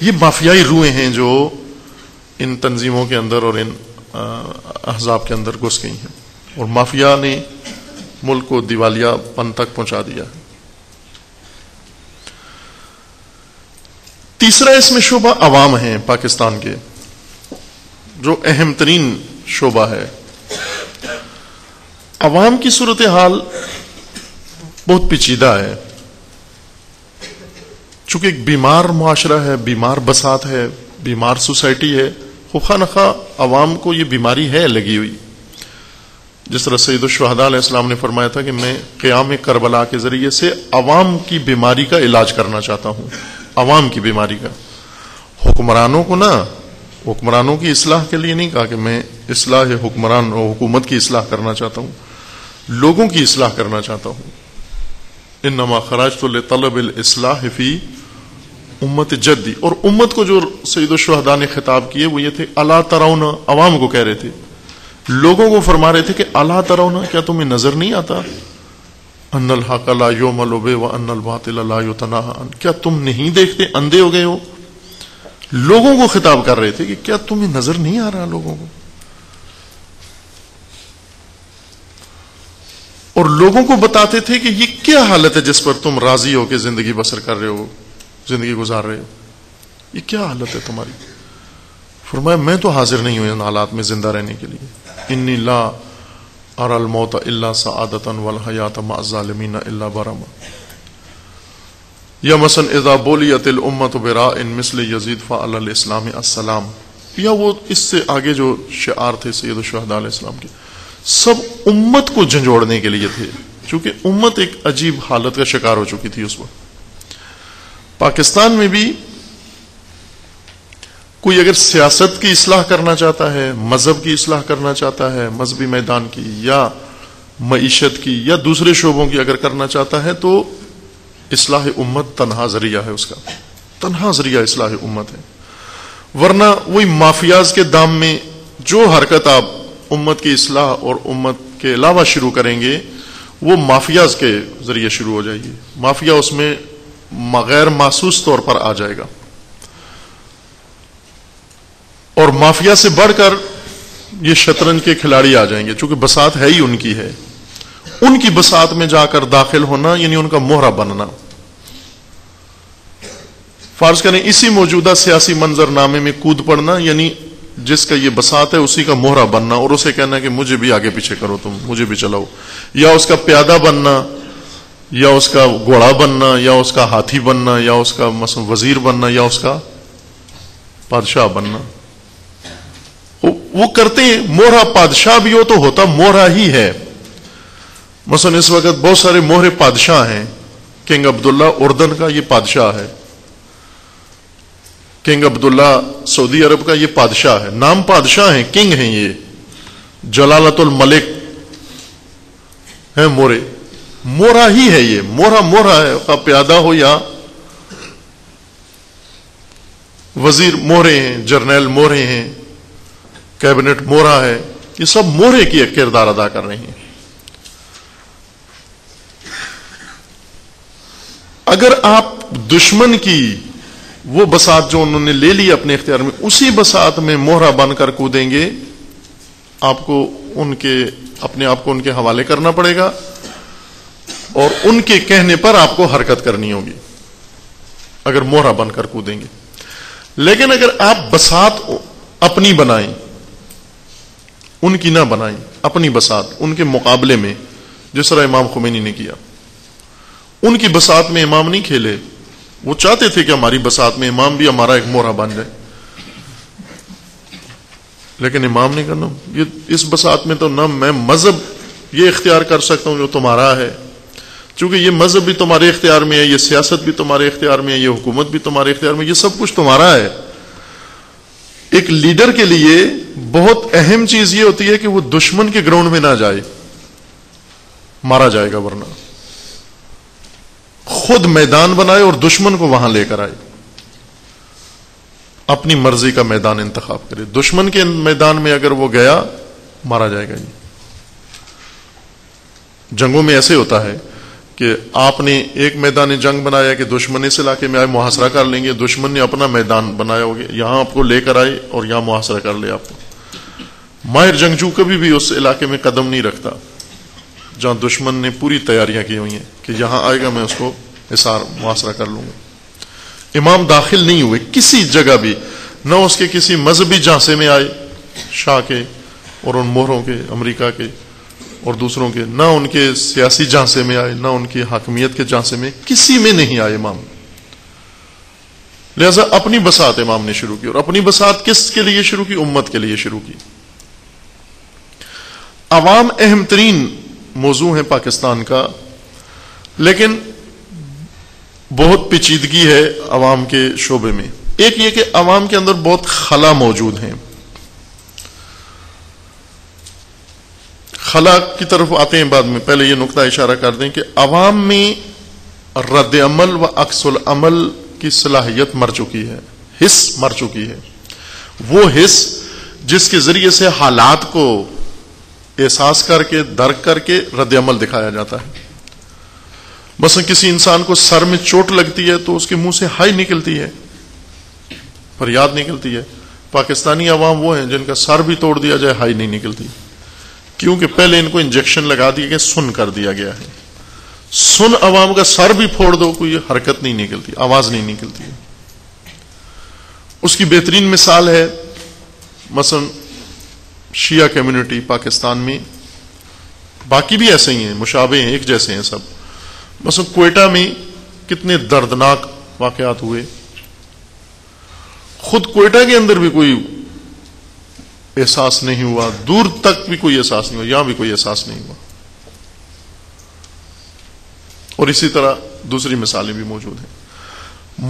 یہ مافیائی روحیں ہیں جو ان تنظیموں کے اندر اور ان احزاب کے اندر گھس گئی ہیں، اور مافیا نے ملک کو دیوالیہ پن تک پہنچا دیا ہے۔ تیسرا اس میں شعبہ عوام ہیں پاکستان کے، جو اہم ترین شعبہ ہے۔ عوام کی صورتحال بہت پیچیدہ ہے، چونکہ ایک بیمار معاشرہ ہے، بیمار بساط ہے، بیمار سوسائٹی ہے۔ خواہ نخواہ عوام کو یہ بیماری ہے لگی ہوئی، جس طرح سید الشہداء علیہ السلام نے فرمایا تھا کہ میں قیام کربلا کے ذریعے سے عوام کی بیماری کا علاج کرنا چاہتا ہوں، عوام کی بیماری کا۔ حکمرانوں کو نہ، حکمرانوں کی اصلاح کے لیے نہیں کہا کہ میں اصلاح حکمران اور حکومت کی اصلاح کرنا چاہتا ہوں، لوگوں کی اصلاح کرنا چاہتا ہوں۔ انما خرجت لطلب الاصلاح فی امت جدی، اور امت کو جو سید الشہداء نے خطاب کیے وہ یہ تھے الا ترون، عوام کو کہہ رہے تھے، لوگوں کو فرما رہے تھے کہ الا ترون، کیا تمہیں نظر نہیں آتا ان الحق لا یعمل بہ وان الباطل لا یتناہى عنہ، کیا تم نہیں دیکھتے، اندھے ہو گئے ہو؟ لوگوں کو خطاب کر رہے تھے کہ کیا تمہیں نظر نہیں آ رہا لوگوں کو؟ اور لوگوں کو بتاتے تھے کہ یہ کیا حالت ہے جس پر تم راضی ہو کے زندگی بسر کر رہے ہو، زندگی گزار رہے ہو، یہ کیا حالت ہے تمہاری؟ فرمایا میں تو حاضر نہیں ہوں ان حالات میں زندہ رہنے کے لیے۔ انی لا اری الموت الا سعادۃ والحیات مع الظالمین الا برما، یا مثلا اذا بولیت الامۃ براء مثل یزید فعلی الاسلام السلام، یا وہ اس سے آگے جو شعار تھے سید الشہداء علیہ السلام کے، سب امت کو جھنجھوڑنے کے لیے تھے، چونکہ امت ایک عجیب حالت کا شکار ہو چکی تھی اس وقت۔ پاکستان میں بھی کوئی اگر سیاست کی اصلاح کرنا چاہتا ہے، مذہب کی اصلاح کرنا چاہتا ہے، مذہبی میدان کی یا معیشت کی یا دوسرے شعبوں کی اگر کرنا چاہتا ہے، تو اصلاح امت تنہا ذریعہ ہے، اس کا تنہا ذریعہ اصلاح امت ہے۔ ورنہ وہی مافیاز کے دام میں جو حرکت آپ امت کی اصلاح اور امت کے علاوہ شروع کریں گے، وہ مافیاز کے ذریعے شروع ہو جائے گی۔ مافیا اس میں غیر محسوس طور پر آ جائے گا، اور مافیا سے بڑھ کر یہ شطرنج کے کھلاڑی آ جائیں گے، چونکہ بساط ہے ہی ان کی ہے، ان کی بساط میں جا کر داخل ہونا یعنی ان کا مہرہ بننا۔ فرض کریں اسی موجودہ سیاسی منظر نامے میں کود پڑنا، یعنی جس کا یہ بساط ہے اسی کا مہرہ بننا، اور اسے کہنا کہ مجھے بھی آگے پیچھے کرو، تم مجھے بھی چلاؤ، یا اس کا پیادہ بننا، یا اس کا گھوڑا بننا، یا اس کا ہاتھی بننا، یا اس کا مثلا وزیر بننا، یا اس کا بادشاہ بننا۔ وہ کرتے ہیں، مہرہ بادشاہ بھی ہو تو ہوتا مہرہ ہی ہے۔ مثلا اس وقت بہت سارے مہرے بادشاہ ہیں، کنگ عبداللہ اردن کا یہ بادشاہ ہے، کنگ عبداللہ سعودی عرب کا یہ بادشاہ ہے، نام بادشاہ ہیں، کنگ ہیں، یہ جلالت الملک ہیں، مورے مورا ہی ہے، یہ مورا ہے، خواہ پیادہ ہو یا وزیر مورے ہیں، جرنیل مورے ہیں، کیبنٹ مورا ہے، یہ سب مورے کی ایک کردار ادا کر رہے ہیں۔ اگر آپ دشمن کی وہ بساط جو انہوں نے لے لی اپنے اختیار میں، اسی بساط میں مہرہ بن کر کودیں گے، آپ کو اپنے آپ کو ان کے حوالے کرنا پڑے گا، اور ان کے کہنے پر آپ کو حرکت کرنی ہوگی اگر مہرہ بن کر کودیں گے۔ لیکن اگر آپ بساط اپنی بنائیں، ان کی نہ بنائیں، اپنی بساط ان کے مقابلے میں، جس طرح امام خمینی نے کیا، ان کی بساط میں امام نہیں کھیلے، وہ چاہتے تھے کہ ہماری بساط میں امام بھی ہمارا ایک مہرہ بن جائے، لیکن امام نے کہا یہ اس بساط میں تو نہ میں مذہب یہ اختیار کر سکتا ہوں جو تمہارا ہے، چونکہ یہ مذہب بھی تمہارے اختیار میں ہے، یہ سیاست بھی تمہارے اختیار میں ہے، یہ حکومت بھی تمہارے اختیار میں، یہ سب کچھ تمہارا ہے۔ ایک لیڈر کے لیے بہت اہم چیز یہ ہوتی ہے کہ وہ دشمن کے گراؤنڈ میں نہ جائے، مارا جائے گا، ورنہ خود میدان بنائے اور دشمن کو وہاں لے کر آئے، اپنی مرضی کا میدان انتخاب کرے۔ دشمن کے میدان میں اگر وہ گیا، مارا جائے گا۔ جنگوں میں ایسے ہوتا ہے کہ آپ نے ایک میدان جنگ بنایا کہ دشمن اس علاقے میں آئے محاصرہ کر لیں گے، دشمن نے اپنا میدان بنایا ہوگا یہاں آپ کو لے کر آئے اور یہاں محاصرہ کر لے آپ کو. ماہر جنگجو کبھی بھی اس علاقے میں قدم نہیں رکھتا جہاں دشمن نے پوری تیاریاں کی ہوئی ہیں کہ یہاں آئے گا میں اس کو حصار محاصرہ کر لوں گا. امام داخل نہیں ہوئے کسی جگہ بھی، نہ اس کے کسی مذہبی جھانسے میں آئے شاہ کے اور ان مہروں کے امریکہ کے اور دوسروں کے، نہ ان کے سیاسی جھانسے میں آئے، نہ ان کی حاکمیت کے جھانسے میں، کسی میں نہیں آئے امام. لہذا اپنی بساط امام نے شروع کی، اور اپنی بساط کس کے لیے شروع کی؟ امت کے لیے شروع کی. عوام اہم ترین موضوع ہے پاکستان کا، لیکن بہت پیچیدگی ہے عوام کے شعبے میں. ایک یہ کہ عوام کے اندر بہت خلا موجود ہیں. خلا کی طرف آتے ہیں بعد میں، پہلے یہ نقطہ اشارہ کر دیں کہ عوام میں رد عمل و عکس العمل کی صلاحیت مر چکی ہے، حس مر چکی ہے. وہ حس جس کے ذریعے سے حالات کو احساس کر کے درک کر کے رد عمل دکھایا جاتا ہے. مثلا کسی انسان کو سر میں چوٹ لگتی ہے تو اس کے منہ سے ہائی نکلتی ہے، فریاد نکلتی ہے. پاکستانی عوام وہ ہیں جن کا سر بھی توڑ دیا جائے ہائی نہیں نکلتی، کیونکہ پہلے ان کو انجیکشن لگا دیا کہ سن کر دیا گیا ہے. سن عوام کا سر بھی پھوڑ دو کوئی حرکت نہیں نکلتی، آواز نہیں نکلتی. اس کی بہترین مثال ہے مثلا شیعہ کمیونٹی پاکستان میں، باقی بھی ایسے ہی ہیں، مشابہ ہیں، ایک جیسے ہیں سب. مثلا کوئٹہ میں کتنے دردناک واقعات ہوئے، خود کوئٹہ کے اندر بھی کوئی احساس نہیں ہوا، دور تک بھی کوئی احساس نہیں ہوا، یہاں بھی کوئی احساس نہیں ہوا. اور اسی طرح دوسری مثالیں بھی موجود ہیں.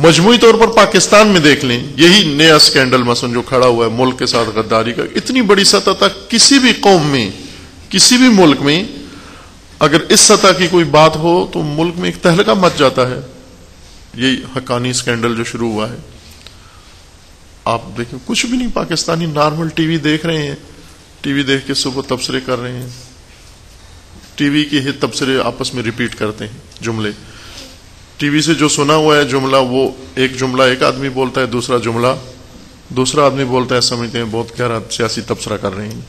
مجموعی طور پر پاکستان میں دیکھ لیں، یہی نیا سکینڈل مثلا جو کھڑا ہوا ہے ملک کے ساتھ غداری کا، اتنی بڑی سطح تک کسی بھی قوم میں کسی بھی ملک میں اگر اس سطح کی کوئی بات ہو تو ملک میں ایک تہلکہ مچ جاتا ہے. یہی حقانی سکینڈل جو شروع ہوا ہے، آپ دیکھیں کچھ بھی نہیں، پاکستانی نارمل ٹی وی دیکھ رہے ہیں، ٹی وی دیکھ کے صبح تبصرے کر رہے ہیں، ٹی وی کے ہی تبصرے آپس میں ریپیٹ کرتے ہیں جملے. ٹی وی سے جو سنا ہوا ہے جملہ، وہ ایک جملہ ایک آدمی بولتا ہے، دوسرا جملہ دوسرا آدمی بولتا ہے، سمجھتے ہیں بہت گہرا سیاسی تبصرہ کر رہے ہیں.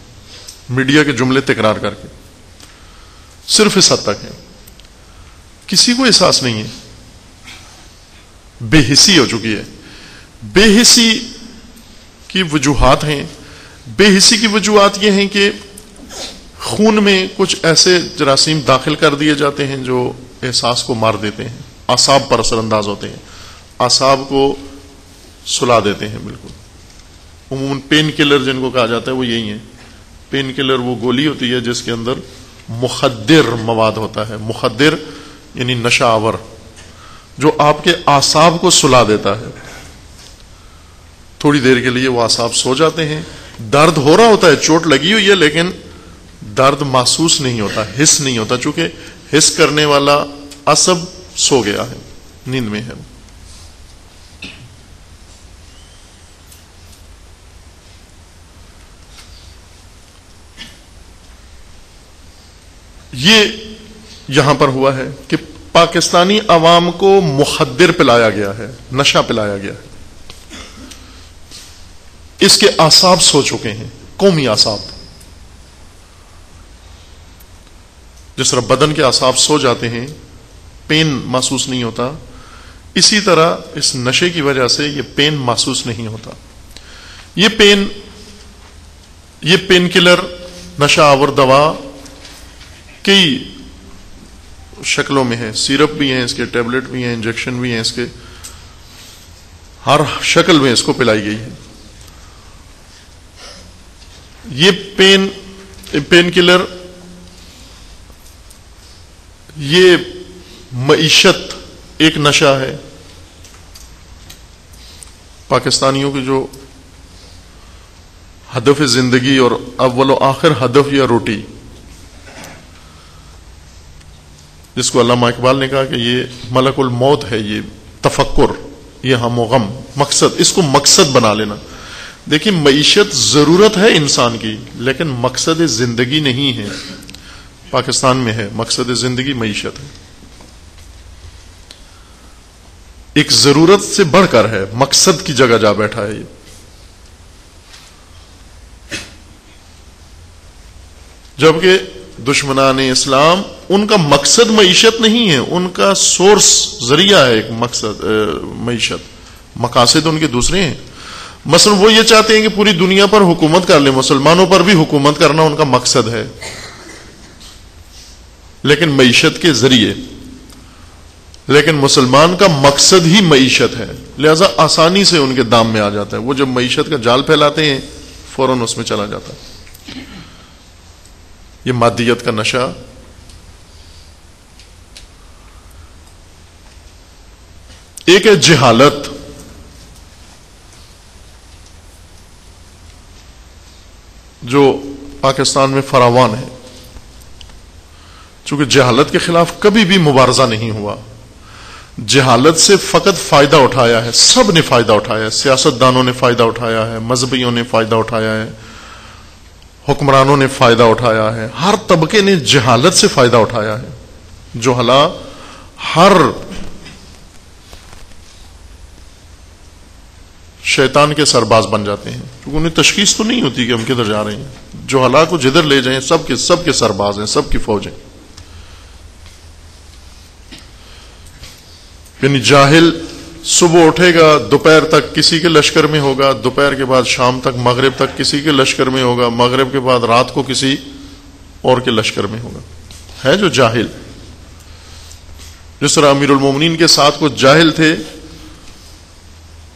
میڈیا کے جملے تکرار کر کے صرف اس حد تک ہے، کسی کو احساس نہیں ہے. بے حسی ہو چکی ہے. بے حسی کی وجوہات ہیں. بے حسی کی وجوہات یہ ہیں کہ خون میں کچھ ایسے جراثیم داخل کر دیے جاتے ہیں جو احساس کو مار دیتے ہیں، اعصاب پر اثر انداز ہوتے ہیں، اعصاب کو سلا دیتے ہیں بالکل. عموماً پین کلر جن کو کہا جاتا ہے وہ یہی ہیں. پین کلر وہ گولی ہوتی ہے جس کے اندر مخدر مواد ہوتا ہے. مخدر یعنی نشہ آور، جو آپ کے اعصاب کو سلا دیتا ہے. تھوڑی دیر کے لیے وہ اعصاب سو جاتے ہیں، درد ہو رہا ہوتا ہے، چوٹ لگی ہوئی ہے، لیکن درد محسوس نہیں ہوتا، حس نہیں ہوتا، چونکہ حس کرنے والا عصب سو گیا ہے، نیند میں ہے. یہ یہاں پر ہوا ہے کہ پاکستانی عوام کو مخدر پلایا گیا ہے، نشہ پلایا گیا ہے. اس کے اعصاب سو چکے ہیں، قومی اعصاب. جس طرح بدن کے اعصاب سو جاتے ہیں، پین محسوس نہیں ہوتا، اسی طرح اس نشے کی وجہ سے یہ پین محسوس نہیں ہوتا. یہ پین کلر، نشہ آور دوا کئی شکلوں میں ہے. سیرپ بھی ہیں اس کے، ٹیبلٹ بھی ہیں، انجیکشن بھی ہیں اس کے، ہر شکل میں اس کو پلائی گئی ہے. یہ پین کلر، یہ معیشت ایک نشہ ہے. پاکستانیوں کی جو ہدف زندگی اور اول و آخر ہدف یا روٹی، جس کو علامہ اقبال نے کہا کہ یہ ملک الموت ہے، یہ تفکر، یہ ہم و غم، مقصد، اس کو مقصد بنا لینا. دیکھیں معیشت ضرورت ہے انسان کی، لیکن مقصد زندگی نہیں ہے. پاکستان میں ہے مقصد زندگی معیشت ہے. ایک ضرورت سے بڑھ کر ہے، مقصد کی جگہ جا بیٹھا ہے یہ. جبکہ دشمنان اسلام ان کا مقصد معیشت نہیں ہے، ان کا سورس ذریعہ ہے ایک مقصد معیشت، مقاصد ان کے دوسرے ہیں. مثلا وہ یہ چاہتے ہیں کہ پوری دنیا پر حکومت کر لیں، مسلمانوں پر بھی حکومت کرنا ان کا مقصد ہے، لیکن معیشت کے ذریعے. لیکن مسلمان کا مقصد ہی معیشت ہے، لہذا آسانی سے ان کے دام میں آ جاتا ہے. وہ جب معیشت کا جال پھیلاتے ہیں فوراً اس میں چلا جاتا ہے. یہ مادیت کا نشہ. ایک ہے جہالت. جو پاکستان میں فراوان ہے، چونکہ جہالت کے خلاف کبھی بھی مبارزہ نہیں ہوا. جہالت سے فقط فائدہ اٹھایا ہے، سب نے فائدہ اٹھایا ہے. سیاستدانوں نے فائدہ اٹھایا ہے، مذہبیوں نے فائدہ اٹھایا ہے، حکمرانوں نے فائدہ اٹھایا ہے، ہر طبقے نے جہالت سے فائدہ اٹھایا ہے. جہلا ہر شیطان کے سرباز بن جاتے ہیں، کیونکہ انہیں تشخیص تو نہیں ہوتی کہ ہم کدھر جا رہے ہیں. جہلا کو جدھر لے جائیں سب کے سرباز ہیں، سب کی فوج ہیں. یعنی جاہل صبح اٹھے گا دوپہر تک کسی کے لشکر میں ہوگا، دوپہر کے بعد شام تک مغرب تک کسی کے لشکر میں ہوگا، مغرب کے بعد رات کو کسی اور کے لشکر میں ہوگا. ہے جو جاہل. جس طرح امیر المومنین کے ساتھ کچھ جاہل تھے،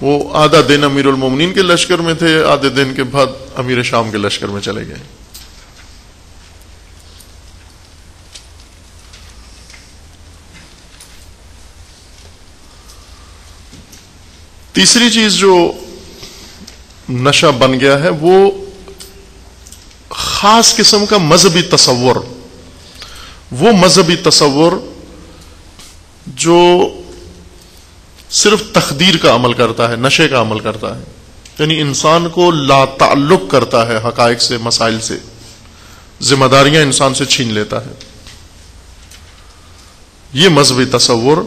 وہ آدھا دن امیر المومنین کے لشکر میں تھے، آدھے دن کے بعد امیر شام کے لشکر میں چلے گئے. تیسری چیز جو نشہ بن گیا ہے وہ خاص قسم کا مذہبی تصور. وہ مذہبی تصور جو صرف تخدیر کا عمل کرتا ہے، نشے کا عمل کرتا ہے. یعنی انسان کو لا تعلق کرتا ہے حقائق سے، مسائل سے، ذمہ داریاں انسان سے چھین لیتا ہے. یہ مذہبی تصور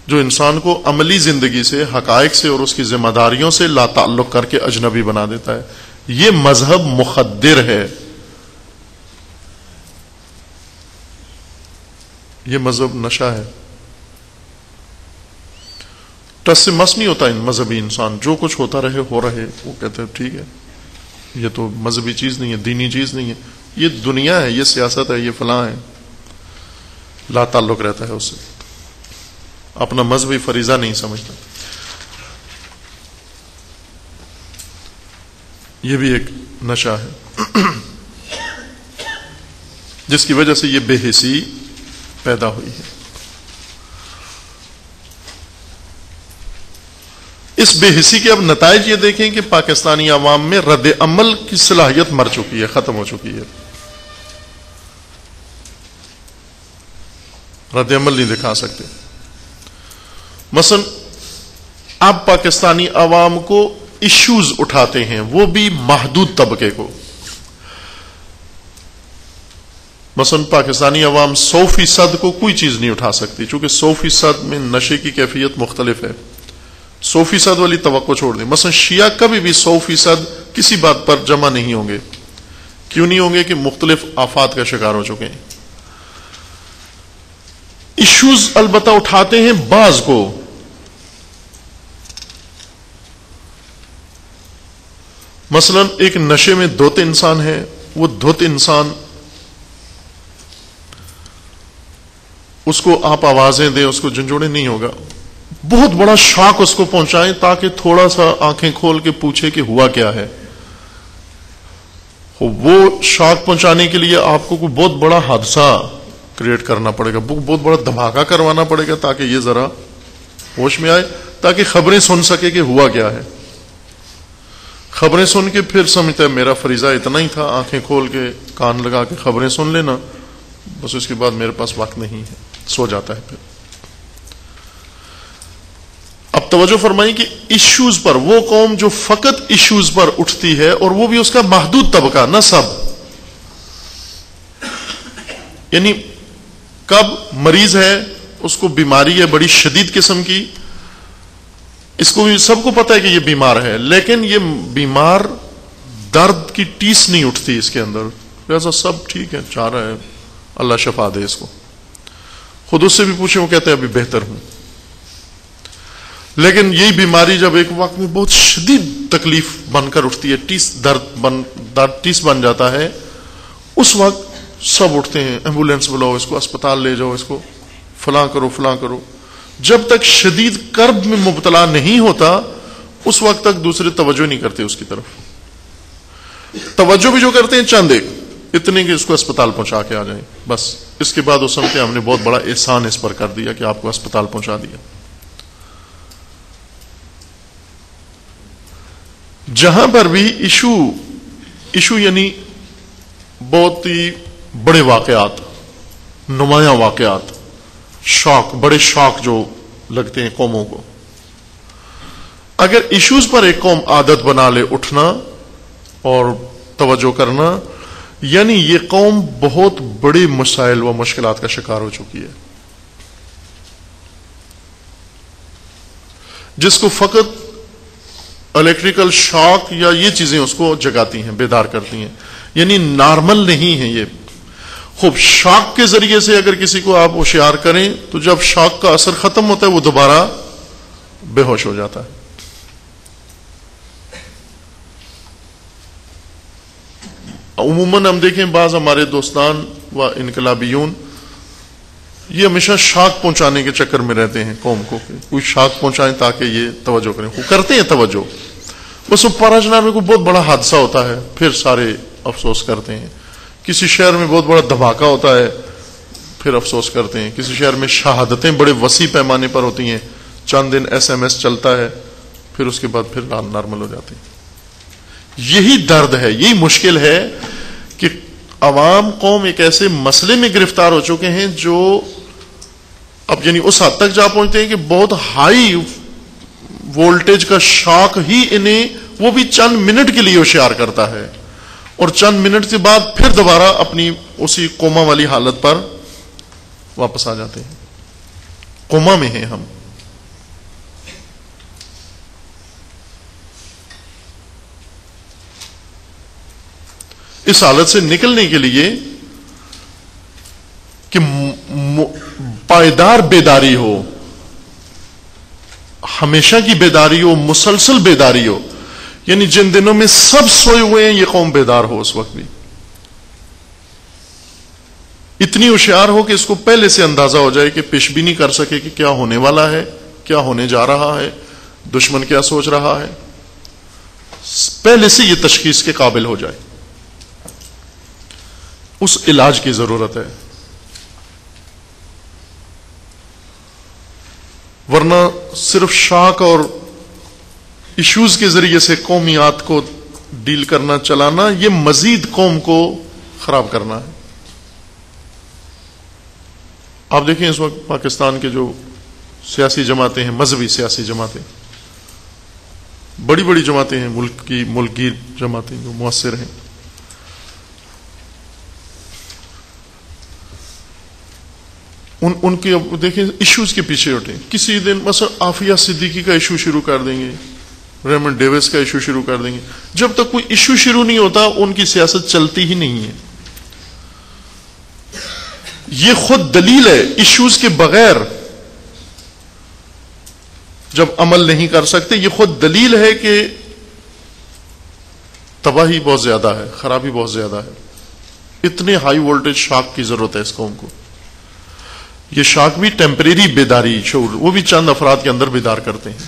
جو انسان کو عملی زندگی سے، حقائق سے اور اس کی ذمہ داریوں سے لا تعلق کر کے اجنبی بنا دیتا ہے، یہ مذہب مخدر ہے. یہ مذہب نشہ ہے. ٹس سے مس نہیں ہوتا ان مذہبی انسان، جو کچھ ہوتا رہے ہو رہے، وہ کہتے ہیں ٹھیک ہے، یہ تو مذہبی چیز نہیں ہے، دینی چیز نہیں ہے، یہ دنیا ہے، یہ سیاست ہے، یہ فلاں ہے. لا تعلق رہتا ہے اس سے، اپنا مذہبی فریضہ نہیں سمجھتا. یہ بھی ایک نشہ ہے جس کی وجہ سے یہ بے حسی پیدا ہوئی ہے. اس بے حسی کے اب نتائج یہ دیکھیں کہ پاکستانی عوام میں رد عمل کی صلاحیت مر چکی ہے، ختم ہو چکی ہے. رد عمل نہیں دکھا سکتے. مثلا آپ پاکستانی عوام کو ایشوز اٹھاتے ہیں، وہ بھی محدود طبقے کو. مثلا پاکستانی عوام 100% کو کوئی چیز نہیں اٹھا سکتی، چونکہ 100% میں نشے کی کیفیت مختلف ہے. 100% والی توقع چھوڑ دیں. مثلا شیعہ کبھی بھی 100% کسی بات پر جمع نہیں ہوں گے. کیوں نہیں ہوں گے؟ کہ مختلف آفات کا شکار ہو چکے ہیں. ایشوز البتہ اٹھاتے ہیں بعض کو. مثلا ایک نشے میں دھوت انسان ہے، وہ دھوت انسان، اس کو آپ آوازیں دیں، اس کو جھنجھوڑے نہیں ہوگا. بہت بڑا شاک اس کو پہنچائیں تاکہ تھوڑا سا آنکھیں کھول کے پوچھے کہ ہوا کیا ہے. وہ شاک پہنچانے کے لیے آپ کو کوئی بہت بڑا حادثہ کریٹ کرنا پڑے گا، بہت بڑا دھماکہ کروانا پڑے گا تاکہ یہ ذرا ہوش میں آئے، تاکہ خبریں سن سکے کہ ہوا کیا ہے. خبریں سن کے پھر سمجھتا ہے میرا فریضہ اتنا ہی تھا، آنکھیں کھول کے کان لگا کے خبریں سن لینا، بس اس کے بعد میرے پاس وقت نہیں ہے، سو جاتا ہے. پھر اب توجہ فرمائیں کہ ایشوز پر، وہ قوم جو فقط ایشوز پر اٹھتی ہے، اور وہ بھی اس کا محدود طبقہ، نہ سب. یعنی کب مریض ہے اس کو بیماری ہے بڑی شدید قسم کی، اس کو بھی سب کو پتا ہے کہ یہ بیمار ہے، لیکن یہ بیمار درد کی ٹیس نہیں اٹھتی اس کے اندر، لہذا سب ٹھیک ہے، چاہ رہا ہے اللہ شفا دے اس کو، خود اس سے بھی پوچھیں وہ کہتے ہیں ابھی بہتر ہوں۔ لیکن یہی بیماری جب ایک وقت میں بہت شدید تکلیف بن کر اٹھتی ہے، درد ٹیس بن جاتا ہے، اس وقت سب اٹھتے ہیں، ایمبولینس بلاؤ، اس کو اسپتال لے جاؤ، اس کو فلاں کرو فلاں کرو۔ جب تک شدید کرب میں مبتلا نہیں ہوتا اس وقت تک دوسرے توجہ نہیں کرتے اس کی طرف، توجہ بھی جو کرتے ہیں چند ایک اتنے کہ اس کو اسپتال پہنچا کے آ جائیں، بس اس کے بعد وہ سمجھتے ہیں ہم نے بہت بڑا احسان اس پر کر دیا کہ آپ کو اسپتال پہنچا دیا۔ جہاں پر بھی ایشو یعنی بہت ہی بڑے واقعات، نمایاں واقعات، شوق، بڑے شوق جو لگتے ہیں قوموں کو، اگر ایشوز پر ایک قوم عادت بنا لے اٹھنا اور توجہ کرنا، یعنی یہ قوم بہت بڑے مسائل و مشکلات کا شکار ہو چکی ہے، جس کو فقط الیکٹریکل شاک یا یہ چیزیں اس کو جگاتی ہیں، بیدار کرتی ہیں، یعنی نارمل نہیں ہے یہ۔ خوب شاک کے ذریعے سے اگر کسی کو آپ ہوشیار کریں تو جب شاک کا اثر ختم ہوتا ہے وہ دوبارہ بے ہوش ہو جاتا ہے۔ عموماً ہم دیکھیں بعض ہمارے دوستان و انقلابیون یہ ہمیشہ شاک پہنچانے کے چکر میں رہتے ہیں قوم کو، کوئی شاک پہنچائیں تاکہ یہ توجہ کریں، وہ کرتے ہیں توجہ، بس وہ پاراجنار میں کوئی بہت بڑا حادثہ ہوتا ہے پھر سارے افسوس کرتے ہیں، کسی شہر میں بہت بڑا دھماکہ ہوتا ہے پھر افسوس کرتے ہیں، کسی شہر میں شہادتیں بڑے وسیع پیمانے پر ہوتی ہیں، چند دن SMS چلتا ہے پھر اس کے بعد پھر نارمل ہو جاتے ہیں۔ یہی درد ہے، یہی مشکل ہے کہ عوام قوم ایک ایسے مسئلے میں گرفتار ہو چکے ہیں جو اب یعنی اس حد تک جا پہنچتے ہیں کہ بہت ہائی وولٹیج کا شاک ہی انہیں وہ بھی چند منٹ کے لیے ہوشیار کرتا ہے، اور چند منٹ کے بعد پھر دوبارہ اپنی اسی کوما والی حالت پر واپس آ جاتے ہیں۔ کوما میں ہیں ہم۔ اس حالت سے نکلنے کے لیے کہ پائیدار بیداری ہو، ہمیشہ کی بیداری ہو، مسلسل بیداری ہو، یعنی جن دنوں میں سب سوئے ہوئے ہیں یہ قوم بیدار ہو اس وقت بھی، اتنی ہوشیار ہو کہ اس کو پہلے سے اندازہ ہو جائے کہ پیش بینی کر سکے کہ کیا ہونے والا ہے، کیا ہونے جا رہا ہے، دشمن کیا سوچ رہا ہے، پہلے سے یہ تشخیص کے قابل ہو جائے۔ اس علاج کی ضرورت ہے، ورنہ صرف شاک اور ایشوز کے ذریعے سے قومیات کو ڈیل کرنا چلانا یہ مزید قوم کو خراب کرنا ہے۔ آپ دیکھیں اس وقت پاکستان کے جو سیاسی جماعتیں ہیں، مذہبی سیاسی جماعتیں، بڑی بڑی جماعتیں ہیں، ملکی جماعتیں جو مؤثر ہیں، ان کے دیکھیں ایشوز کے پیچھے اٹھیں، کسی دن مثلا عافیہ صدیقی کا ایشو شروع کر دیں گے، ریمنڈ ڈیوس کا ایشو شروع کر دیں گے، جب تک کوئی ایشو شروع نہیں ہوتا ان کی سیاست چلتی ہی نہیں ہے۔ یہ خود دلیل ہے، ایشوز کے بغیر جب عمل نہیں کر سکتے، یہ خود دلیل ہے کہ تباہی بہت زیادہ ہے، خرابی بہت زیادہ ہے۔ اتنے ہائی وولٹیج شاک کی ضرورت ہے اس قوم کو۔ یہ شاک بھی ٹیمپریری بیداری، شعور، وہ بھی چند افراد کے اندر بیدار کرتے ہیں۔